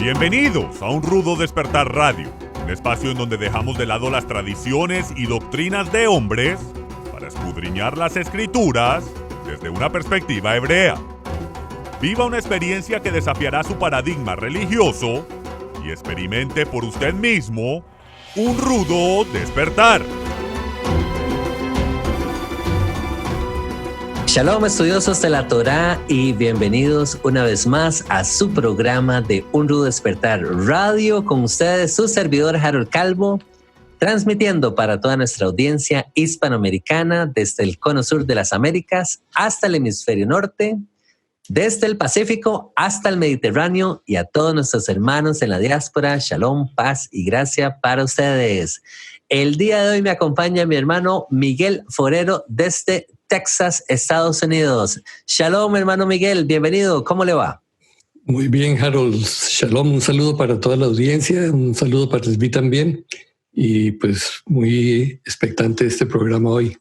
Bienvenidos a Un Rudo Despertar Radio, un espacio en donde dejamos de lado las tradiciones y doctrinas de hombres para escudriñar las escrituras desde una perspectiva hebrea. Viva una experiencia que desafiará su paradigma religioso y experimente por usted mismo un rudo despertar. Shalom, estudiosos de la Torá, y bienvenidos una vez más a su programa de Un Rudo Despertar Radio. Con ustedes, su servidor Harold Calvo, transmitiendo para toda nuestra audiencia hispanoamericana desde el cono sur de las Américas hasta el hemisferio norte, desde el Pacífico hasta el Mediterráneo, y a todos nuestros hermanos en la diáspora. Shalom, paz y gracia para ustedes. El día de hoy me acompaña mi hermano Miguel Forero desde Texas, Estados Unidos. Shalom, hermano Miguel, bienvenido. ¿Cómo le va? Muy bien, Harold. Shalom, un saludo para toda la audiencia, un saludo para mí también, y pues muy expectante de este programa hoy.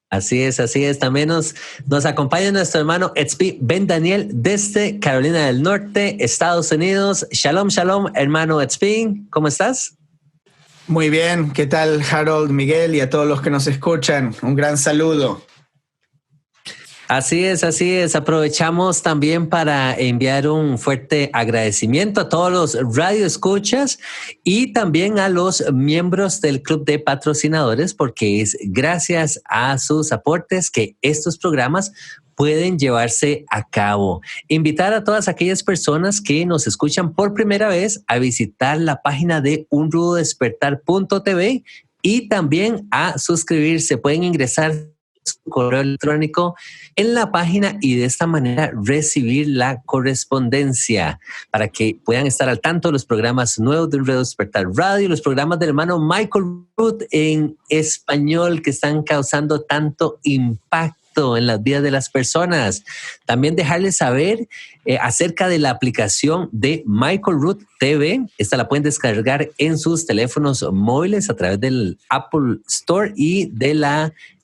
Así es. También nos acompaña nuestro hermano Etzpi Ben Daniel desde Carolina del Norte, Estados Unidos. Shalom, hermano Etzpi, ¿cómo estás? Muy bien, ¿qué tal, Harold, Miguel y a todos los que nos escuchan? Un gran saludo. Así es. Aprovechamos también para enviar un fuerte agradecimiento a todos los radioescuchas y también a los miembros del Club de Patrocinadores, porque es gracias a sus aportes que estos programas pueden llevarse a cabo. Invitar a todas aquellas personas que nos escuchan por primera vez a visitar la página de unrudodespertar.tv y también a suscribirse. Pueden ingresar su correo electrónico en la página y de esta manera recibir la correspondencia para que puedan estar al tanto de los programas nuevos de Un Rudo Despertar Radio, los programas del hermano Michael Root en español que están causando tanto impacto en las vidas de las personas. También dejarles saber acerca de la aplicación de Michael Root TV. Esta la pueden descargar en sus teléfonos móviles a través del Apple Store y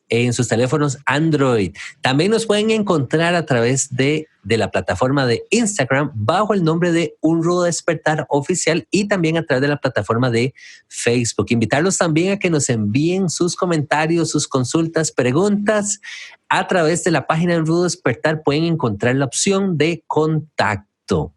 en sus teléfonos Android. También nos pueden encontrar a través de la plataforma de Instagram bajo el nombre de Un Rudo Despertar Oficial, y también a través de la plataforma de Facebook. Invitarlos también a que nos envíen sus comentarios, sus consultas, preguntas a través de la página de Un Rudo Despertar. Pueden encontrar la opción de contacto.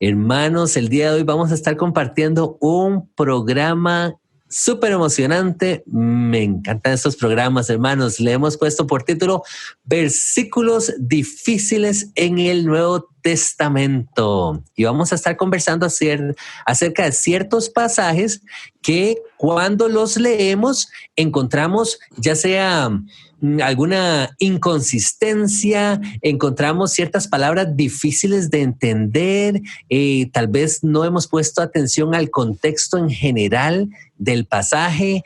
Hermanos, el día de hoy vamos a estar compartiendo un programa súper emocionante. Me encantan estos programas, hermanos. Le hemos puesto por título Versículos difíciles en el Nuevo Testamento. Y vamos a estar conversando acerca de ciertos pasajes que cuando los leemos encontramos ya sea alguna inconsistencia, encontramos ciertas palabras difíciles de entender, tal vez no hemos puesto atención al contexto en general del pasaje,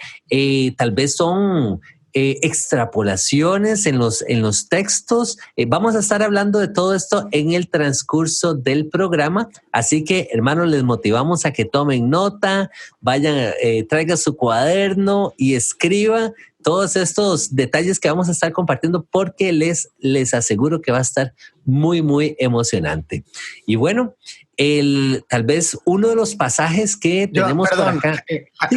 tal vez son extrapolaciones en los textos. Vamos a estar hablando de todo esto en el transcurso del programa, así que, hermanos, les motivamos a que tomen nota, vayan, traigan su cuaderno y escriba todos estos detalles que vamos a estar compartiendo, porque les aseguro que va a estar muy, muy emocionante. Y bueno, tal vez uno de los pasajes que tenemos por acá.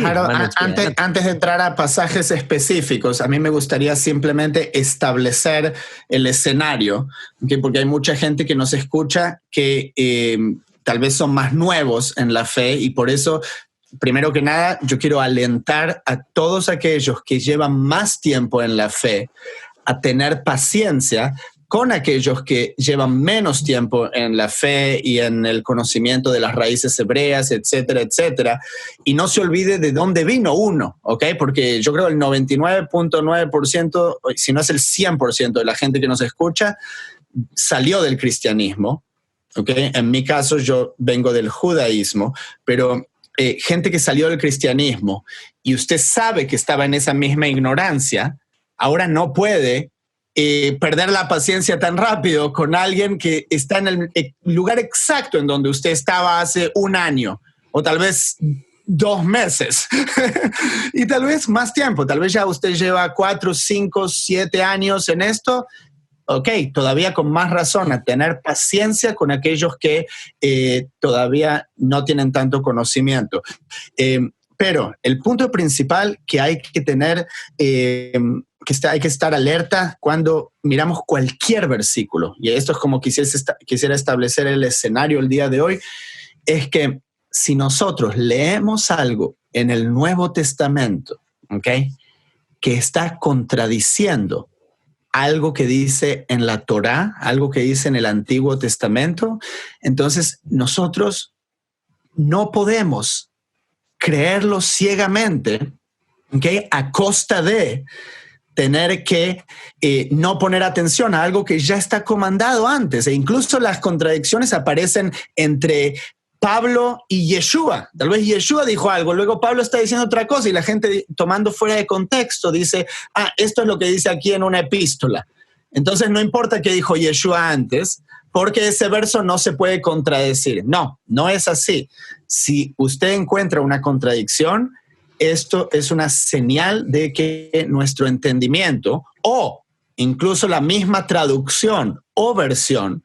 Harold, antes de entrar a pasajes específicos, a mí me gustaría simplemente establecer el escenario, ¿okay? Porque hay mucha gente que nos escucha que tal vez son más nuevos en la fe, y por eso, primero que nada, yo quiero alentar a todos aquellos que llevan más tiempo en la fe a tener paciencia con aquellos que llevan menos tiempo en la fe y en el conocimiento de las raíces hebreas, etcétera, etcétera. Y no se olvide de dónde vino uno, ¿ok? Porque yo creo el 99.9%, si no es el 100% de la gente que nos escucha, salió del cristianismo, ¿ok? En mi caso, yo vengo del judaísmo, pero gente que salió del cristianismo y usted sabe que estaba en esa misma ignorancia, ahora no puede perder la paciencia tan rápido con alguien que está en el lugar exacto en donde usted estaba hace un año o tal vez 2 meses y tal vez más tiempo. Tal vez ya usted lleva 4, 5, 7 años en esto. ok, todavía con más razón a tener paciencia con aquellos que todavía no tienen tanto conocimiento. Pero el punto principal que hay que tener, hay que estar alerta cuando miramos cualquier versículo, y esto es como quisiera establecer el escenario el día de hoy, es que si nosotros leemos algo en el Nuevo Testamento, ¿okay?, que está contradiciendo algo que dice en la Torá, algo que dice en el Antiguo Testamento, entonces nosotros no podemos creerlo ciegamente, ¿okay?, a costa de tener que no poner atención a algo que ya está comandado antes. E incluso las contradicciones aparecen entre Pablo y Yeshua. Tal vez Yeshua dijo algo, luego Pablo está diciendo otra cosa y la gente, tomando fuera de contexto, dice, esto es lo que dice aquí en una epístola. Entonces no importa qué dijo Yeshua antes, porque ese verso no se puede contradecir. No, no es así. Si usted encuentra una contradicción, esto es una señal de que nuestro entendimiento o incluso la misma traducción o versión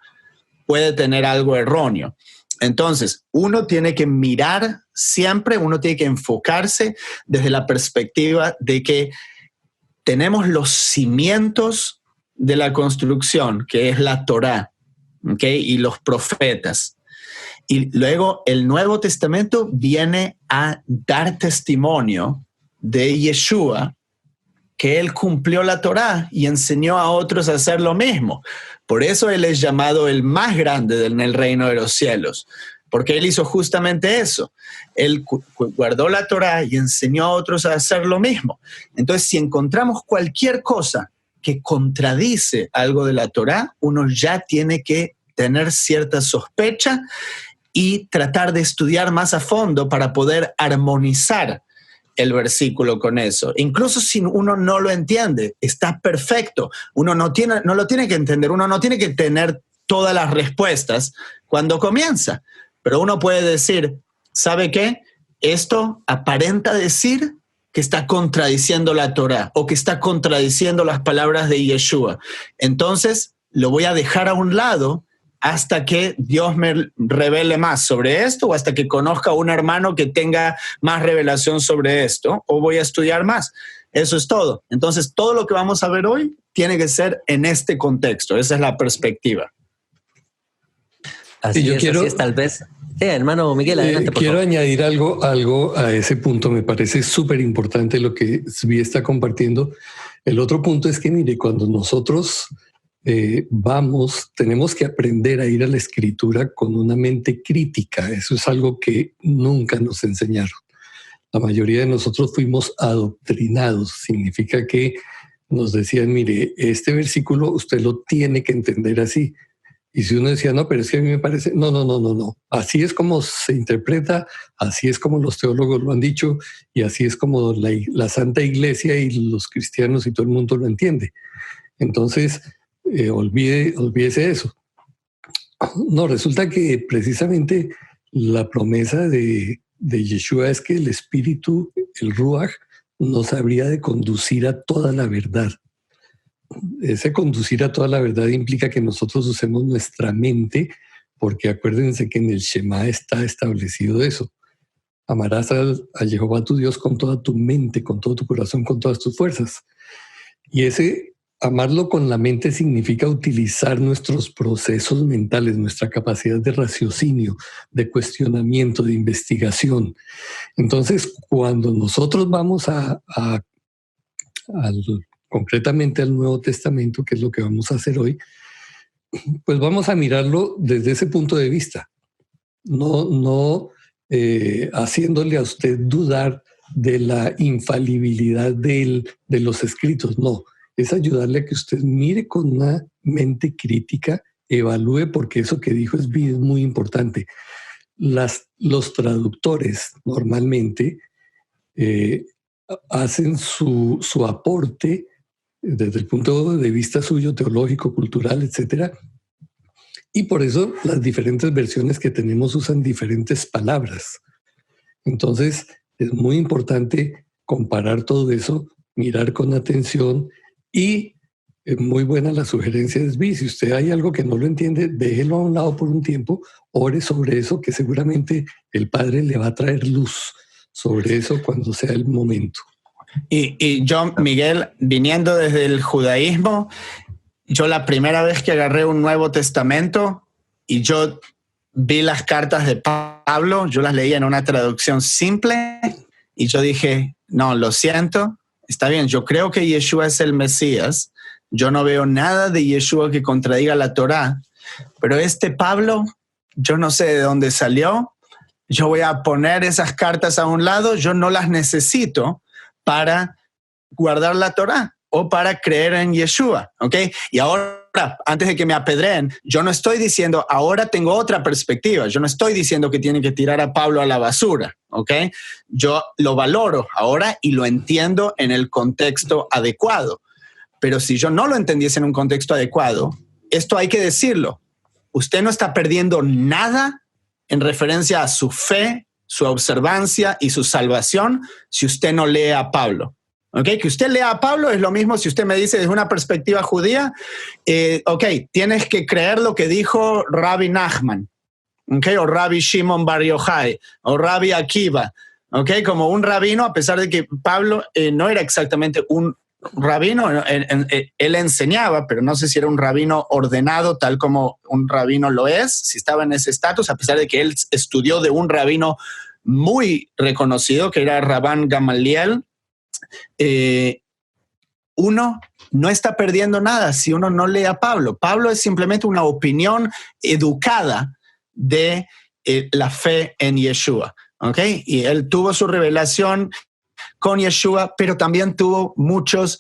puede tener algo erróneo. Entonces, uno tiene que mirar siempre, uno tiene que enfocarse desde la perspectiva de que tenemos los cimientos de la construcción, que es la Torá, ¿okay?, y los profetas. Y luego el Nuevo Testamento viene a dar testimonio de Yeshua, que él cumplió la Torá y enseñó a otros a hacer lo mismo. Por eso él es llamado el más grande en el reino de los cielos, porque él hizo justamente eso. Él guardó la Torá y enseñó a otros a hacer lo mismo. Entonces, si encontramos cualquier cosa que contradice algo de la Torá, uno ya tiene que tener cierta sospecha y tratar de estudiar más a fondo para poder armonizar el versículo con eso. Incluso si uno no lo entiende, está perfecto. Uno no lo tiene que entender, uno no tiene que tener todas las respuestas cuando comienza. Pero uno puede decir, ¿sabe qué? Esto aparenta decir que está contradiciendo la Torá o que está contradiciendo las palabras de Yeshua. Entonces, lo voy a dejar a un lado hasta que Dios me revele más sobre esto o hasta que conozca a un hermano que tenga más revelación sobre esto, o voy a estudiar más. Eso es todo. Entonces, todo lo que vamos a ver hoy tiene que ser en este contexto. Esa es la perspectiva. Así es, tal vez. Sí, hermano Miguel, adelante, por quiero favor. añadir algo a ese punto. Me parece súper importante lo que Zvi está compartiendo. El otro punto es que, mire, cuando nosotros tenemos que aprender a ir a la escritura con una mente crítica. Eso es algo que nunca nos enseñaron. La mayoría de nosotros fuimos adoctrinados. Significa que nos decían, mire, este versículo usted lo tiene que entender así. Y si uno decía, no, pero es que a mí me parece, no. Así es como se interpreta, así es como los teólogos lo han dicho y así es como la Santa Iglesia y los cristianos y todo el mundo lo entiende. Entonces, olvídese eso. No, resulta que precisamente la promesa de Yeshua es que el Espíritu, el Ruach, nos habría de conducir a toda la verdad. Ese conducir a toda la verdad implica que nosotros usemos nuestra mente, porque acuérdense que en el Shema está establecido eso. Amarás a Jehová tu Dios con toda tu mente, con todo tu corazón, con todas tus fuerzas. Y ese amarlo con la mente significa utilizar nuestros procesos mentales, nuestra capacidad de raciocinio, de cuestionamiento, de investigación. Entonces, cuando nosotros vamos concretamente al Nuevo Testamento, que es lo que vamos a hacer hoy, pues vamos a mirarlo desde ese punto de vista, no haciéndole a usted dudar de la infalibilidad de los escritos, no. Es ayudarle a que usted mire con una mente crítica, evalúe, porque eso que dijo es muy importante. Los traductores normalmente hacen su aporte desde el punto de vista suyo, teológico, cultural, etcétera. Y por eso las diferentes versiones que tenemos usan diferentes palabras. Entonces, es muy importante comparar todo eso, mirar con atención y Muy buena la sugerencia de Zvi. Si usted hay algo que no lo entiende, déjelo a un lado por un tiempo, ore sobre eso, que seguramente el Padre le va a traer luz sobre eso cuando sea el momento. Y yo, Miguel, viniendo desde el judaísmo, yo la primera vez que agarré un Nuevo Testamento y yo vi las cartas de Pablo, yo las leía en una traducción simple y yo dije, no, lo siento, está bien, yo creo que Yeshua es el Mesías. Yo no veo nada de Yeshua que contradiga la Torá, pero este Pablo, yo no sé de dónde salió. Yo voy a poner esas cartas a un lado, yo no las necesito para guardar la Torá o para creer en Yeshua, ¿ok? Y ahora, antes de que me apedreen, yo no estoy diciendo, ahora tengo otra perspectiva, yo no estoy diciendo que tienen que tirar a Pablo a la basura, ¿ok? Yo lo valoro ahora y lo entiendo en el contexto adecuado. Pero si yo no lo entendiese en un contexto adecuado, esto hay que decirlo. Usted no está perdiendo nada en referencia a su fe, su observancia y su salvación si usted no lee a Pablo. ¿Okay? Que usted lea a Pablo es lo mismo si usted me dice desde una perspectiva judía, tienes que creer lo que dijo Rabbi Nachman, ¿okay? O Rabbi Shimon Bar Yochai, o Rabbi Akiva, ¿okay? Como un rabino, a pesar de que Pablo no era exactamente un rabino, él enseñaba, pero no sé si era un rabino ordenado tal como un rabino lo es, si estaba en ese estatus, a pesar de que él estudió de un rabino muy reconocido, que era Rabban Gamaliel. Uno no está perdiendo nada si uno no lee a Pablo. Pablo es simplemente una opinión educada de la fe en Yeshua, ¿okay? Y él tuvo su revelación con Yeshua, pero también tuvo muchos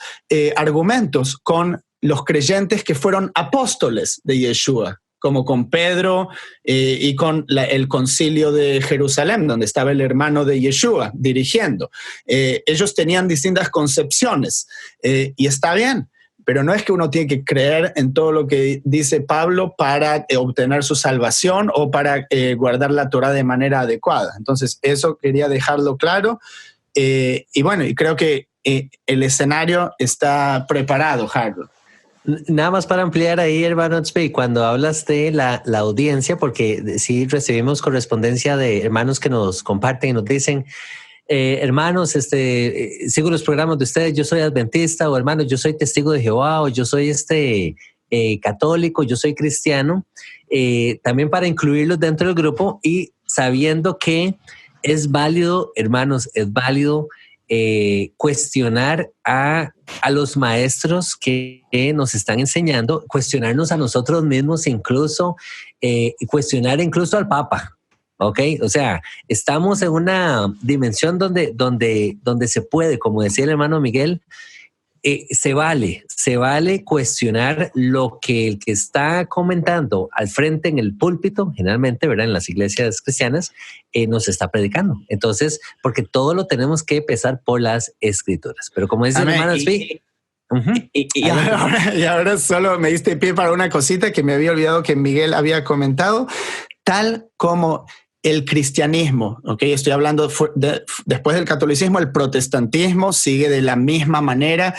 argumentos con los creyentes que fueron apóstoles de Yeshua, como con Pedro y con el concilio de Jerusalén, donde estaba el hermano de Yeshua dirigiendo. Ellos tenían distintas concepciones y está bien, pero no es que uno tiene que creer en todo lo que dice Pablo para obtener su salvación o para guardar la Torá de manera adecuada. Entonces, eso quería dejarlo claro. Y bueno, y creo que el escenario está preparado, Harold. Nada más para ampliar ahí, hermano Tzvi, cuando hablas de la audiencia, porque sí recibimos correspondencia de hermanos que nos comparten y nos dicen, hermanos, sigo los programas de ustedes, yo soy adventista, o hermanos, yo soy testigo de Jehová, o yo soy católico, yo soy cristiano, también para incluirlos dentro del grupo y sabiendo que es válido, hermanos, es válido cuestionar a los maestros que nos están enseñando, cuestionarnos a nosotros mismos, incluso cuestionar incluso al Papa, ¿ok? O sea, estamos en una dimensión donde se puede, como decía el hermano Miguel, se vale cuestionar lo que el que está comentando al frente en el púlpito, generalmente, ¿verdad? En las iglesias cristianas, nos está predicando. Entonces, porque todo lo tenemos que pesar por las escrituras. Pero como dice el hermano Zvi, y ahora solo me diste pie para una cosita que me había olvidado que Miguel había comentado, tal como el cristianismo, ¿okay? Estoy hablando después del catolicismo, el protestantismo sigue de la misma manera,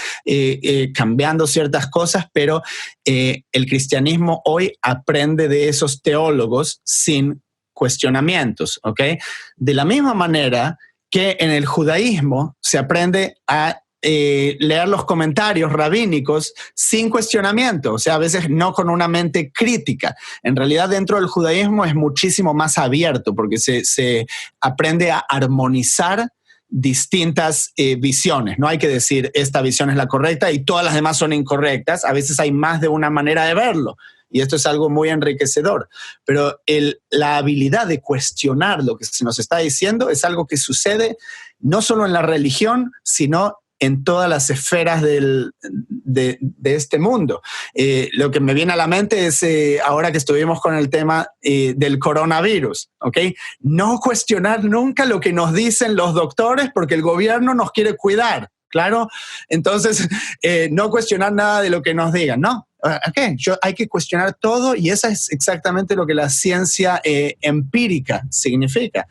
cambiando ciertas cosas, pero el cristianismo hoy aprende de esos teólogos sin cuestionamientos, ¿okay? De la misma manera que en el judaísmo se aprende a leer los comentarios rabínicos sin cuestionamiento, o sea, a veces no con una mente crítica. En realidad, dentro del judaísmo es muchísimo más abierto porque se aprende a armonizar distintas visiones. No hay que decir esta visión es la correcta y todas las demás son incorrectas. A veces hay más de una manera de verlo. Y esto es algo muy enriquecedor. Pero la habilidad de cuestionar lo que se nos está diciendo es algo que sucede no solo en la religión, sino en todas las esferas de este mundo. Lo que me viene a la mente es, ahora que estuvimos con el tema del coronavirus, ¿ok? No cuestionar nunca lo que nos dicen los doctores porque el gobierno nos quiere cuidar, ¿claro? Entonces, no cuestionar nada de lo que nos digan, ¿no? Okay. Hay que cuestionar todo y eso es exactamente lo que la ciencia empírica significa.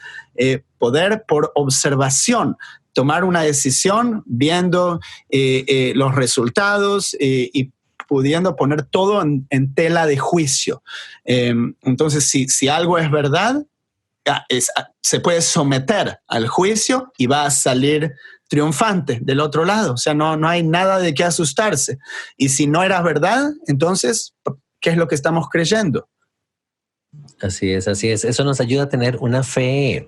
Poder por observación tomar una decisión viendo los resultados y pudiendo poner todo en tela de juicio. Entonces, si algo es verdad, se puede someter al juicio y va a salir triunfante del otro lado. O sea, no hay nada de qué asustarse. Y si no era verdad, entonces, ¿qué es lo que estamos creyendo? Así es, así es. Eso nos ayuda a tener una fe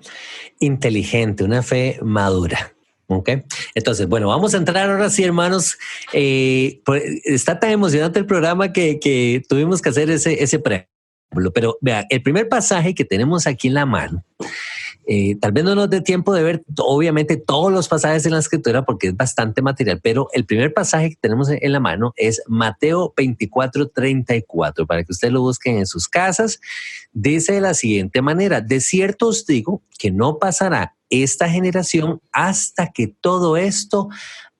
inteligente, una fe madura. Okay. Entonces, bueno, vamos a entrar ahora sí, hermanos. Está tan emocionante el programa que tuvimos que hacer ese preámbulo. Pero vea, el primer pasaje que tenemos aquí en la mano, tal vez no nos dé tiempo de ver, obviamente, todos los pasajes en la Escritura porque es bastante material, pero el primer pasaje que tenemos en la mano es Mateo 24:34, para que ustedes lo busquen en sus casas. Dice de la siguiente manera: de cierto os digo que no pasará esta generación hasta que todo esto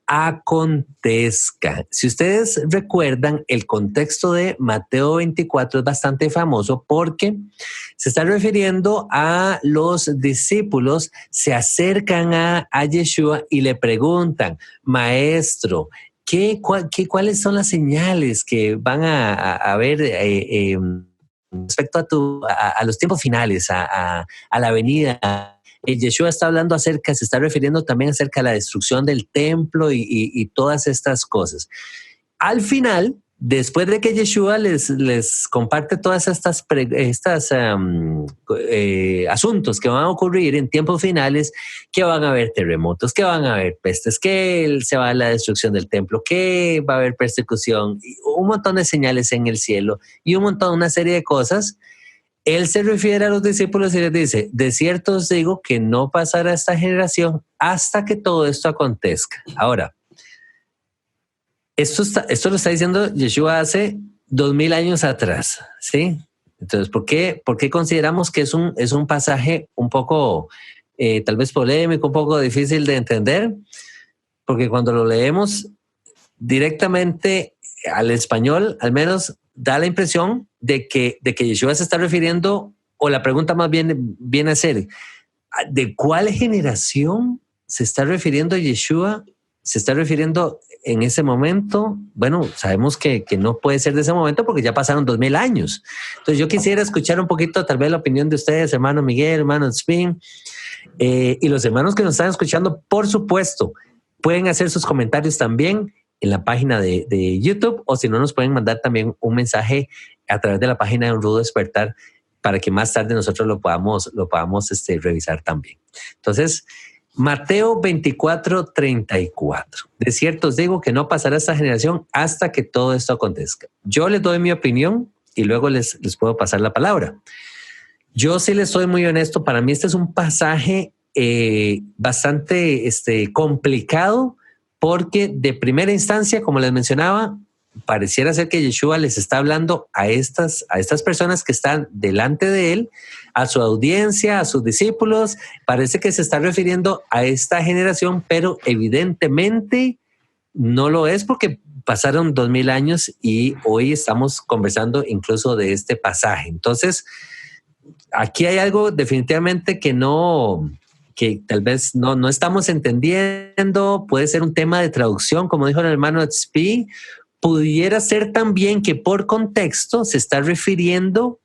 acontezca. Si ustedes recuerdan, el contexto de Mateo 24 es bastante famoso porque se está refiriendo a los discípulos, se acercan a Yeshua y le preguntan: maestro, ¿cuáles son las señales que van a ver respecto a los tiempos finales, a la venida? Yeshua está hablando se está refiriendo también acerca de la destrucción del templo y todas estas cosas. Al final, después de que Yeshua les comparte todas estas asuntos que van a ocurrir en tiempos finales, que van a haber terremotos, que van a haber pestes, que se va a haber la destrucción del templo, que va a haber persecución, un montón de señales en el cielo y una serie de cosas. Él se refiere a los discípulos y les dice: de cierto os digo que no pasará esta generación hasta que todo esto acontezca. Ahora, esto lo está diciendo Yeshua hace 2000 años atrás, ¿sí? Entonces, ¿por qué consideramos que es un pasaje un poco tal vez polémico, un poco difícil de entender? Porque cuando lo leemos directamente al español, al menos da la impresión de que Yeshua se está refiriendo, o la pregunta más bien viene a ser: ¿de cuál generación se está refiriendo Yeshua? ¿Se está refiriendo en ese momento? Bueno, sabemos que no puede ser de ese momento porque ya pasaron 2000 años. Entonces yo quisiera escuchar un poquito tal vez la opinión de ustedes, hermano Miguel, hermano Spin, y los hermanos que nos están escuchando, por supuesto, pueden hacer sus comentarios también en la página de YouTube, o si no, nos pueden mandar también un mensaje a través de la página de Un Rudo Despertar para que más tarde nosotros lo podamos revisar también. Entonces, Mateo 24:34. De cierto os digo que no pasará esta generación hasta que todo esto acontezca. Yo les doy mi opinión y luego les puedo pasar la palabra. Yo sí les soy muy honesto, para mí este es un pasaje bastante complicado, porque de primera instancia, como les mencionaba, pareciera ser que Yeshua les está hablando a estas personas que están delante de él, a su audiencia, a sus discípulos. Parece que se está refiriendo a esta generación, pero evidentemente no lo es porque pasaron 2000 años y hoy estamos conversando incluso de este pasaje. Entonces, aquí hay algo definitivamente que tal vez no estamos entendiendo. Puede ser un tema de traducción, como dijo el hermano Tzpi. Pudiera ser también que por contexto se está refiriendo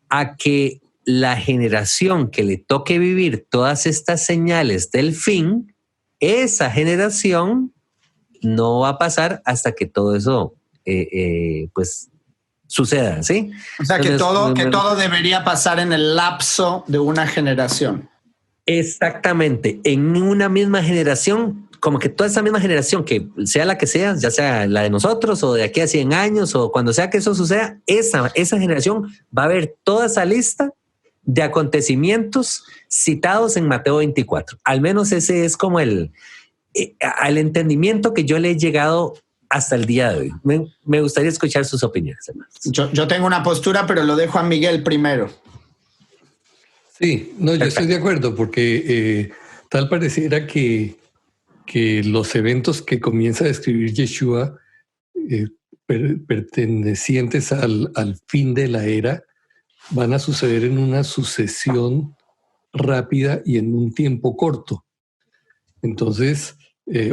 a que la generación que le toque vivir todas estas señales del fin, esa generación no va a pasar hasta que todo eso pues suceda, ¿sí? O sea, entonces, que todo debería pasar en el lapso de una generación. Exactamente, en una misma generación, como que toda esa misma generación, que sea la que sea, ya sea la de nosotros o de aquí a 100 años o cuando sea que eso suceda, esa generación va a ver toda esa lista de acontecimientos citados en Mateo 24. Al menos ese es como al entendimiento que yo le he llegado hasta el día de hoy. Me gustaría escuchar sus opiniones, hermanos. Yo tengo una postura, pero lo dejo a Miguel primero. Sí, no, yo estoy de acuerdo porque tal pareciera que los eventos que comienza a describir Yeshua pertenecientes al fin de la era van a suceder en una sucesión rápida y en un tiempo corto. Entonces,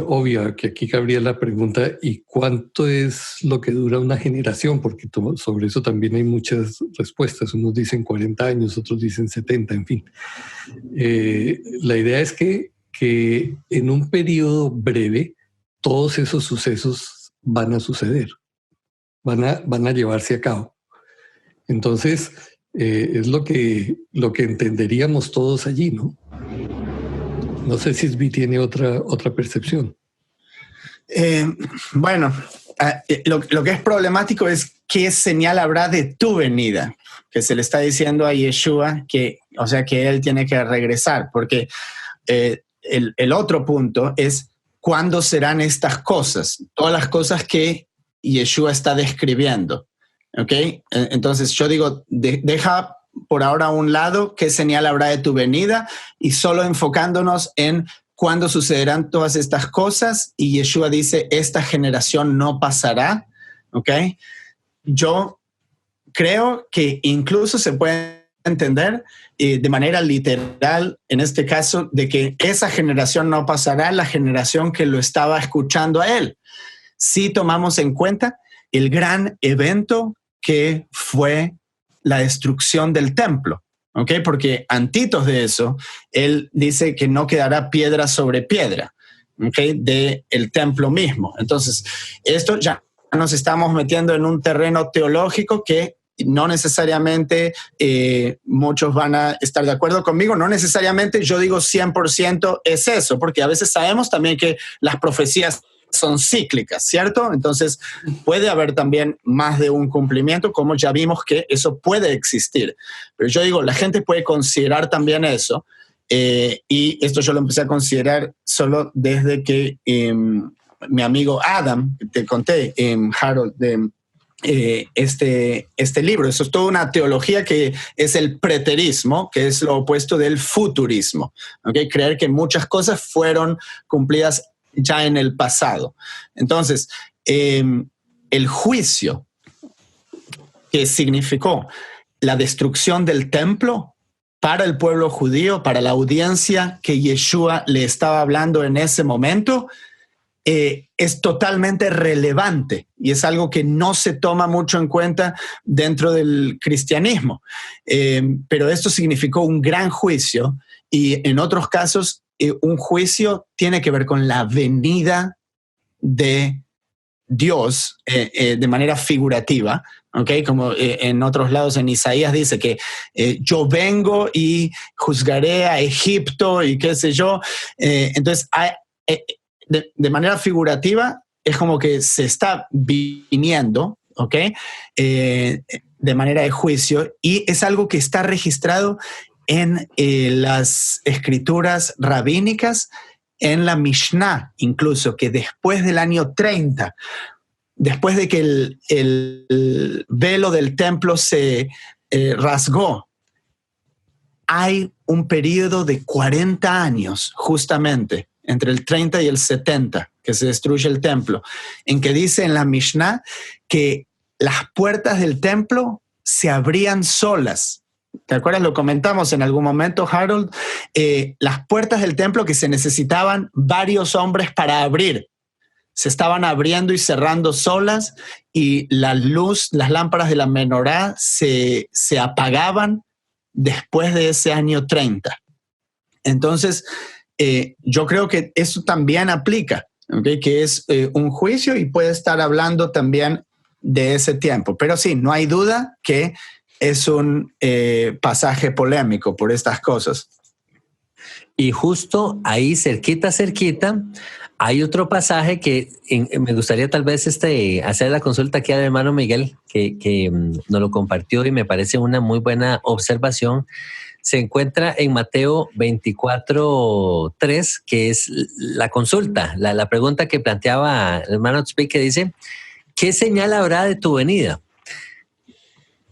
obvia, que aquí cabría la pregunta, ¿y cuánto es lo que dura una generación? Porque sobre eso también hay muchas respuestas. Unos dicen 40 años, otros dicen 70, en fin. La idea es que en un periodo breve todos esos sucesos van a suceder, van a llevarse a cabo. Entonces, es lo que entenderíamos todos allí, ¿no? No sé si Zvi tiene otra percepción. Bueno, lo que es problemático es qué señal habrá de tu venida, que se le está diciendo a Yeshua que él tiene que regresar, porque el otro punto es cuándo serán estas cosas, todas las cosas que Yeshua está describiendo. ¿Ok? Entonces yo digo, deja por ahora a un lado qué señal habrá de tu venida y solo enfocándonos en cuándo sucederán todas estas cosas. Y Yeshua dice, esta generación no pasará. ¿Ok? Yo creo que incluso se puede entender de manera literal, en este caso, de que esa generación no pasará, la generación que lo estaba escuchando a él. Si tomamos en cuenta el gran evento que fue la destrucción del templo, ¿ok? Porque antitos de eso, él dice que no quedará piedra sobre piedra, ¿ok? Del templo mismo. Entonces, esto ya nos estamos metiendo en un terreno teológico que no necesariamente muchos van a estar de acuerdo conmigo, no necesariamente yo digo 100% es eso, porque a veces sabemos también que las profecías son cíclicas, ¿cierto? Entonces puede haber también más de un cumplimiento, como ya vimos que eso puede existir. Pero yo digo, la gente puede considerar también eso, y esto yo lo empecé a considerar solo desde que mi amigo Adam, te conté, Harold, de este libro. Eso es toda una teología que es el preterismo, que es lo opuesto del futurismo. ¿Okay? Creer que muchas cosas fueron cumplidas ya en el pasado. Entonces, el juicio que significó la destrucción del templo para el pueblo judío, para la audiencia que Yeshua le estaba hablando en ese momento, es totalmente relevante y es algo que no se toma mucho en cuenta dentro del cristianismo. Pero esto significó un gran juicio y en otros casos un juicio tiene que ver con la venida de Dios de manera figurativa, ¿okay? Como en otros lados en Isaías dice que yo vengo y juzgaré a Egipto y qué sé yo. Entonces, de manera figurativa es como que se está viniendo, ¿ok? De manera de juicio, y es algo que está registrado en las escrituras rabínicas, en la Mishnah, incluso, que después del año 30, después de que el velo del templo se rasgó, hay un periodo de 40 años, justamente, entre el 30 y el 70, que se destruye el templo, en que dice en la Mishnah que las puertas del templo se abrían solas. ¿Te acuerdas? Lo comentamos en algún momento, Harold. Las puertas del templo que se necesitaban varios hombres para abrir, se estaban abriendo y cerrando solas, y la luz, las lámparas de la menorá se apagaban después de ese año 30. Entonces, yo creo que eso también aplica, ¿okay? Que es un juicio y puede estar hablando también de ese tiempo. Pero sí, no hay duda que es un pasaje polémico por estas cosas. Y justo ahí, cerquita, hay otro pasaje que me gustaría tal vez hacer la consulta aquí al hermano Miguel, que nos lo compartió y me parece una muy buena observación. Se encuentra en Mateo 24:3, que es la consulta, la pregunta que planteaba el hermano Tzvi, que dice, ¿qué señal habrá de tu venida?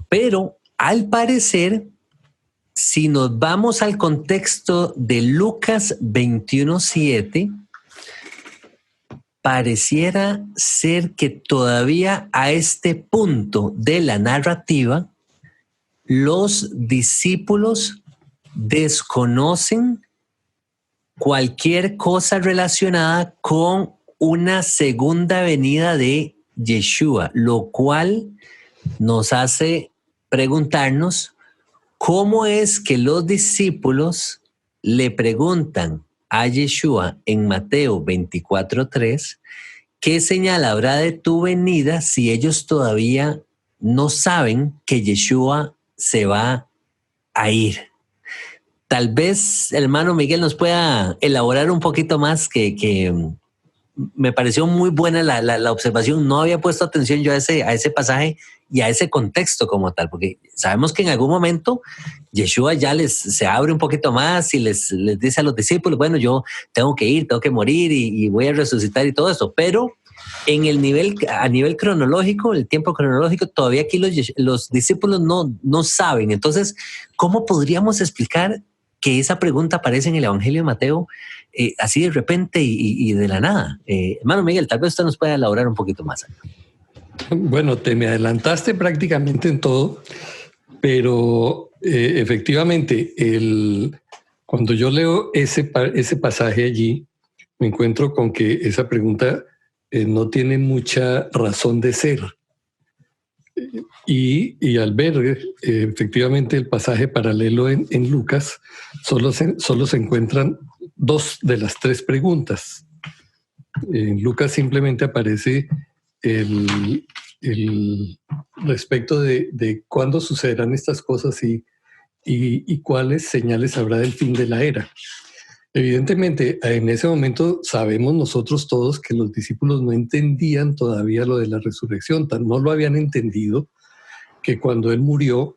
Pero al parecer, si nos vamos al contexto de Lucas 21:7, pareciera ser que todavía a este punto de la narrativa, los discípulos desconocen cualquier cosa relacionada con una segunda venida de Yeshua, lo cual nos hace preguntarnos cómo es que los discípulos le preguntan a Yeshua en Mateo 24:3, ¿qué señal habrá de tu venida si ellos todavía no saben que Yeshua se va a ir? Tal vez, hermano Miguel, nos pueda elaborar un poquito más, que me pareció muy buena la observación. No había puesto atención yo a ese pasaje y a ese contexto como tal, porque sabemos que en algún momento Yeshua ya se abre un poquito más y les dice a los discípulos, bueno, yo tengo que ir, tengo que morir y voy a resucitar y todo eso, pero a nivel cronológico, el tiempo cronológico, todavía aquí los discípulos no saben. Entonces, ¿cómo podríamos explicar que esa pregunta aparece en el Evangelio de Mateo así de repente y de la nada? Hermano Miguel, tal vez usted nos pueda elaborar un poquito más. Bueno, te me adelantaste prácticamente en todo, pero efectivamente, cuando yo leo ese pasaje allí, me encuentro con que esa pregunta no tiene mucha razón de ser. Y al ver efectivamente el pasaje paralelo en Lucas, solo se encuentran 2 de las 3 preguntas. En Lucas simplemente aparece el respecto de cuándo sucederán estas cosas y cuáles señales habrá del fin de la era. Evidentemente, en ese momento sabemos nosotros todos que los discípulos no entendían todavía lo de la resurrección, no lo habían entendido, que cuando él murió,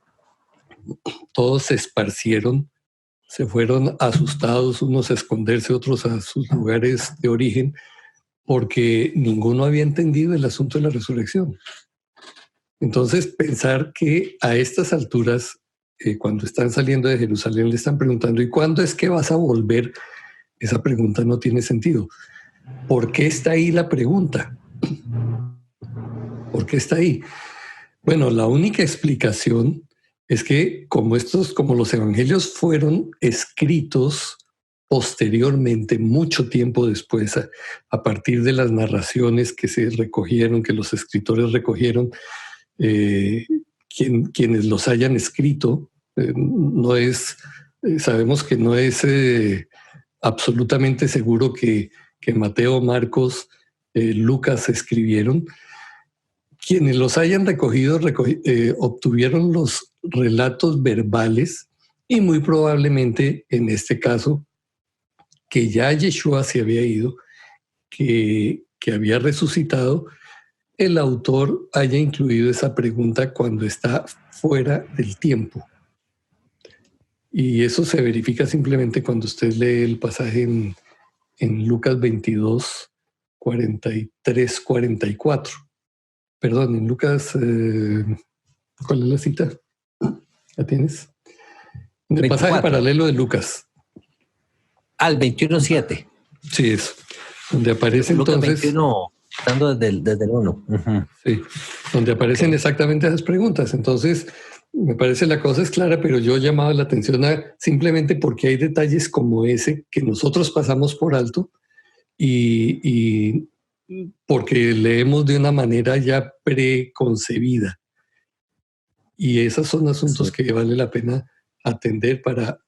todos se esparcieron, se fueron asustados, unos a esconderse, otros a sus lugares de origen, porque ninguno había entendido el asunto de la resurrección. Entonces, pensar que a estas alturas, cuando están saliendo de Jerusalén, le están preguntando, ¿y cuándo es que vas a volver? Esa pregunta no tiene sentido. ¿Por qué está ahí la pregunta? ¿Por qué está ahí? Bueno, la única explicación es que como los evangelios fueron escritos posteriormente, mucho tiempo después, a partir de las narraciones que se recogieron, que los escritores recogieron, quienes los hayan escrito, sabemos que no es absolutamente seguro que Mateo, Marcos, Lucas escribieron. Quienes los hayan recogido obtuvieron los relatos verbales y muy probablemente en este caso que ya Yeshua se había ido, que había resucitado, el autor haya incluido esa pregunta cuando está fuera del tiempo. Y eso se verifica simplemente cuando usted lee el pasaje en Lucas 22, 43, 44. Perdón, en Lucas, ¿cuál es la cita? ¿La tienes? En el 24. Pasaje paralelo de Lucas. Al 21:7. Sí, eso. Donde aparece Lucas entonces... 21, estando desde el 1. Uh-huh. Sí, donde aparecen exactamente esas preguntas. Entonces, me parece la cosa es clara, pero yo llamaba la atención simplemente porque hay detalles como ese que nosotros pasamos por alto y porque leemos de una manera ya preconcebida. Y esos son asuntos que vale la pena atender para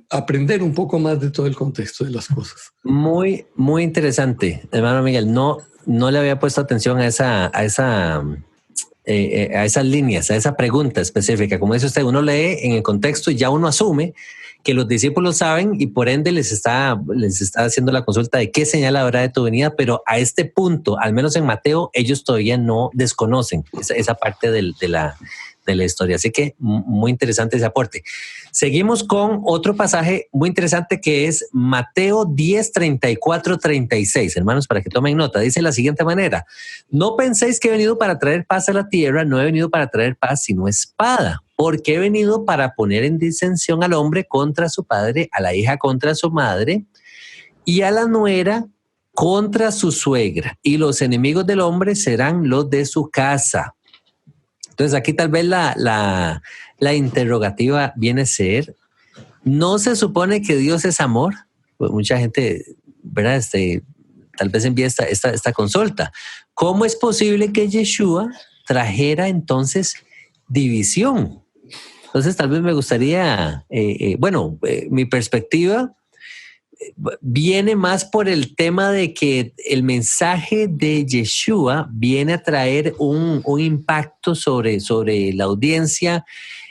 aprender un poco más de todo el contexto de las cosas. Muy, muy interesante, hermano Miguel. No le había puesto atención a esas líneas, a esa pregunta específica. Como dice usted, uno lee en el contexto y ya uno asume que los discípulos saben y por ende les está haciendo la consulta de qué señal habrá de tu venida, pero a este punto, al menos en Mateo, ellos todavía no desconocen esa parte de la historia. Así que muy interesante ese aporte. Seguimos con otro pasaje muy interesante que es Mateo 10, 34, 36. Hermanos, para que tomen nota, dice de la siguiente manera: no penséis que he venido para traer paz a la tierra, no he venido para traer paz sino espada, porque he venido para poner en disensión al hombre contra su padre, a la hija contra su madre y a la nuera contra su suegra, y los enemigos del hombre serán los de su casa. Entonces aquí tal vez la interrogativa viene a ser, ¿no se supone que Dios es amor? Pues mucha gente, ¿verdad? Tal vez envía esta consulta. ¿Cómo es posible que Yeshua trajera entonces división? Entonces tal vez me gustaría, mi perspectiva viene más por el tema de que el mensaje de Yeshua viene a traer un impacto sobre la audiencia,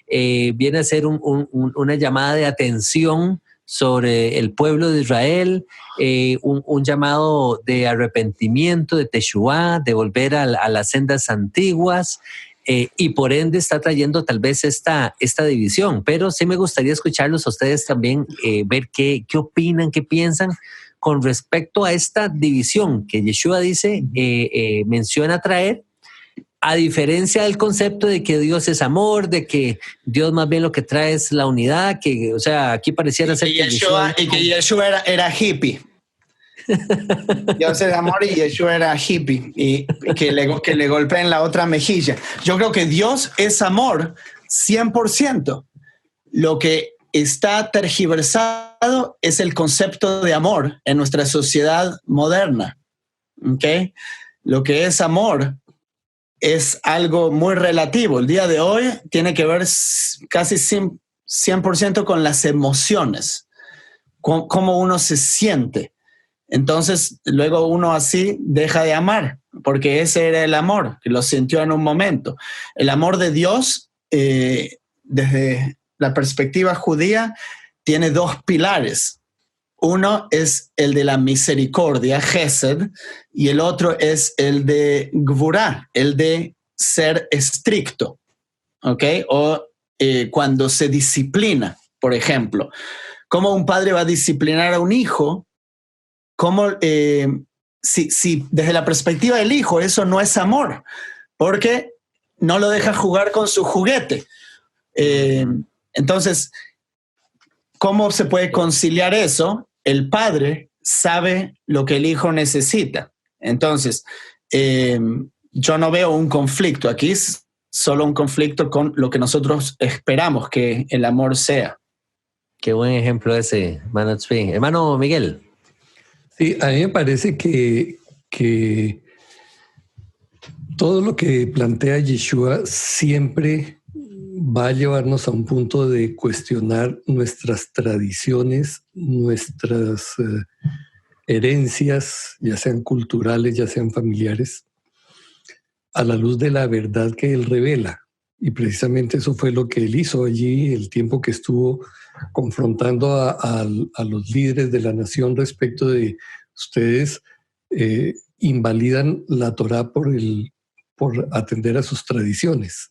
viene a ser una llamada de atención sobre el pueblo de Israel, un llamado de arrepentimiento, de Teshuvá, de volver a las sendas antiguas, y por ende está trayendo tal vez esta división. Pero sí me gustaría escucharlos a ustedes también, ver qué opinan, qué piensan con respecto a esta división que Yeshua dice, menciona traer, a diferencia del concepto de que Dios es amor, de que Dios más bien lo que trae es la unidad, que, o sea, aquí pareciera ser que Yeshua era hippie. Dios es amor y Yeshua era hippie, y que le golpeen la otra mejilla. Yo creo que Dios es amor 100%. Lo que está tergiversado es el concepto de amor en nuestra sociedad moderna. ¿Okay? Lo que es amor es algo muy relativo. El día de hoy tiene que ver casi 100% con las emociones, con cómo uno se siente. Entonces, luego uno así deja de amar, porque ese era el amor, que lo sintió en un momento. El amor de Dios, desde la perspectiva judía, tiene dos pilares. Uno es el de la misericordia, Gesed, y el otro es el de Gvurá, el de ser estricto, ¿ok? O cuando se disciplina, por ejemplo. ¿Cómo un padre va a disciplinar a un hijo? ¿Cómo, si desde la perspectiva del hijo eso no es amor? Porque no lo deja jugar con su juguete. Entonces, ¿cómo se puede conciliar eso? El padre sabe lo que el hijo necesita. Entonces, yo no veo un conflicto aquí, es solo un conflicto con lo que nosotros esperamos que el amor sea. Qué buen ejemplo ese, hermano Tzvi. Hermano Miguel. Sí, a mí me parece que todo lo que plantea Yeshua siempre va a llevarnos a un punto de cuestionar nuestras tradiciones, nuestras herencias, ya sean culturales, ya sean familiares, a la luz de la verdad que Él revela. Y precisamente eso fue lo que Él hizo allí el tiempo que estuvo confrontando a los líderes de la nación respecto de ustedes invalidan la Torá por atender a sus tradiciones,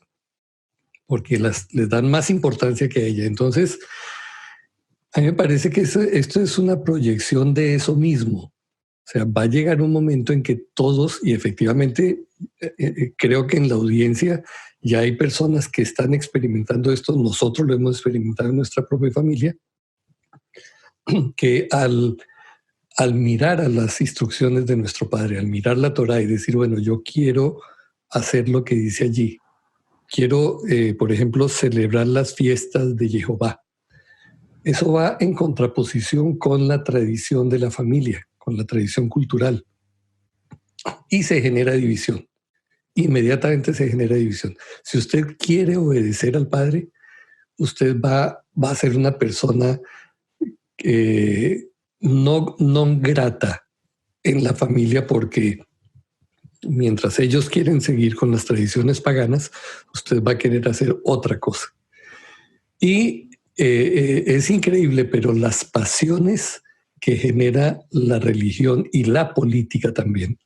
porque les dan más importancia que a ella. Entonces, a mí me parece que esto es una proyección de eso mismo. O sea, va a llegar un momento en que todos, y efectivamente creo que en la audiencia ya hay personas que están experimentando esto, nosotros lo hemos experimentado en nuestra propia familia, que al mirar a las instrucciones de nuestro Padre, al mirar la Torá y decir, bueno, yo quiero hacer lo que dice allí, quiero, por ejemplo, celebrar las fiestas de Jehová. Eso va en contraposición con la tradición de la familia, con la tradición cultural. Y se genera división. Inmediatamente se genera división. Si usted quiere obedecer al Padre, usted va a ser una persona no grata en la familia, porque mientras ellos quieren seguir con las tradiciones paganas, usted va a querer hacer otra cosa. Y es increíble, pero las pasiones que genera la religión y la política también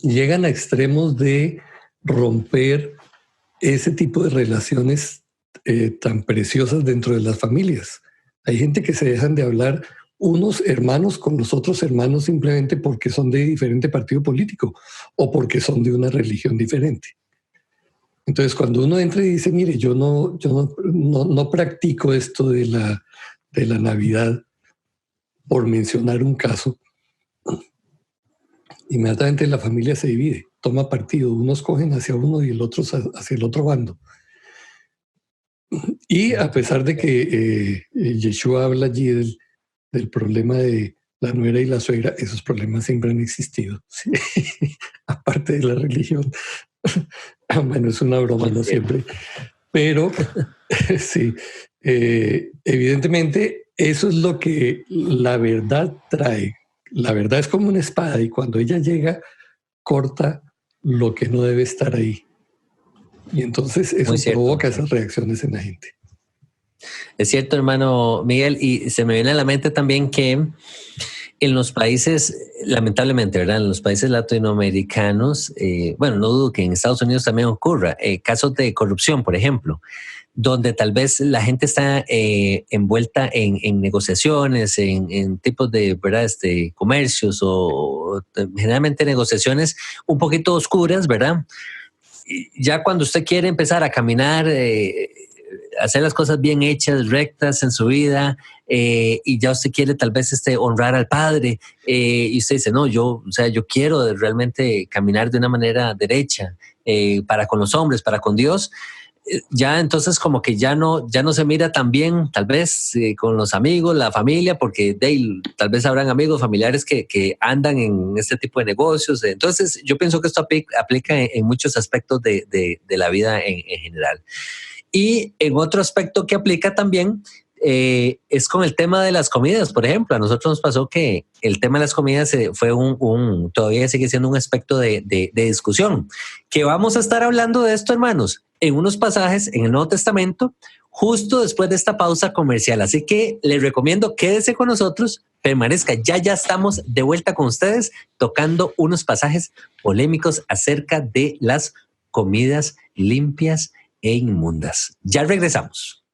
llegan a extremos de romper ese tipo de relaciones tan preciosas dentro de las familias. Hay gente que se dejan de hablar unos hermanos con los otros hermanos simplemente porque son de diferente partido político o porque son de una religión diferente. Entonces, cuando uno entra y dice, mire, yo no practico esto de la Navidad, por mencionar un caso, inmediatamente la familia se divide, toma partido, unos cogen hacia uno y el otro hacia el otro bando. Y a pesar de que Yeshua habla allí del problema de la nuera y la suegra, esos problemas siempre han existido, ¿sí? Aparte de la religión. Bueno, es una broma, no siempre. Pero sí, evidentemente eso es lo que la verdad trae. La verdad es como una espada y cuando ella llega, corta lo que no debe estar ahí. Y entonces eso provoca esas reacciones en la gente. Es cierto, hermano Miguel, y se me viene a la mente también que en los países, lamentablemente, ¿verdad? En los países latinoamericanos, bueno, no dudo que en Estados Unidos también ocurra, casos de corrupción, por ejemplo, donde tal vez la gente está envuelta en negociaciones, en tipos de, ¿verdad? Comercios o generalmente negociaciones un poquito oscuras, ¿verdad? Y ya cuando usted quiere empezar a caminar, hacer las cosas bien hechas, rectas en su vida, y ya usted quiere tal vez honrar al Padre, y usted dice, no, yo quiero realmente caminar de una manera derecha, para con los hombres, para con Dios. Ya entonces como que ya no se mira tan bien, tal vez con los amigos, la familia, porque tal vez habrán amigos, familiares que andan en este tipo de negocios. Entonces yo pienso que esto aplica en muchos aspectos de la vida en general. Y en otro aspecto que aplica también es con el tema de las comidas. Por ejemplo, a nosotros nos pasó que el tema de las comidas fue todavía sigue siendo un aspecto de discusión, que vamos a estar hablando de esto, hermanos, en unos pasajes en el Nuevo Testamento, justo después de esta pausa comercial. Así que les recomiendo, quédese con nosotros, permanezca. Ya estamos de vuelta con ustedes tocando unos pasajes polémicos acerca de las comidas limpias e inmundas. Ya regresamos.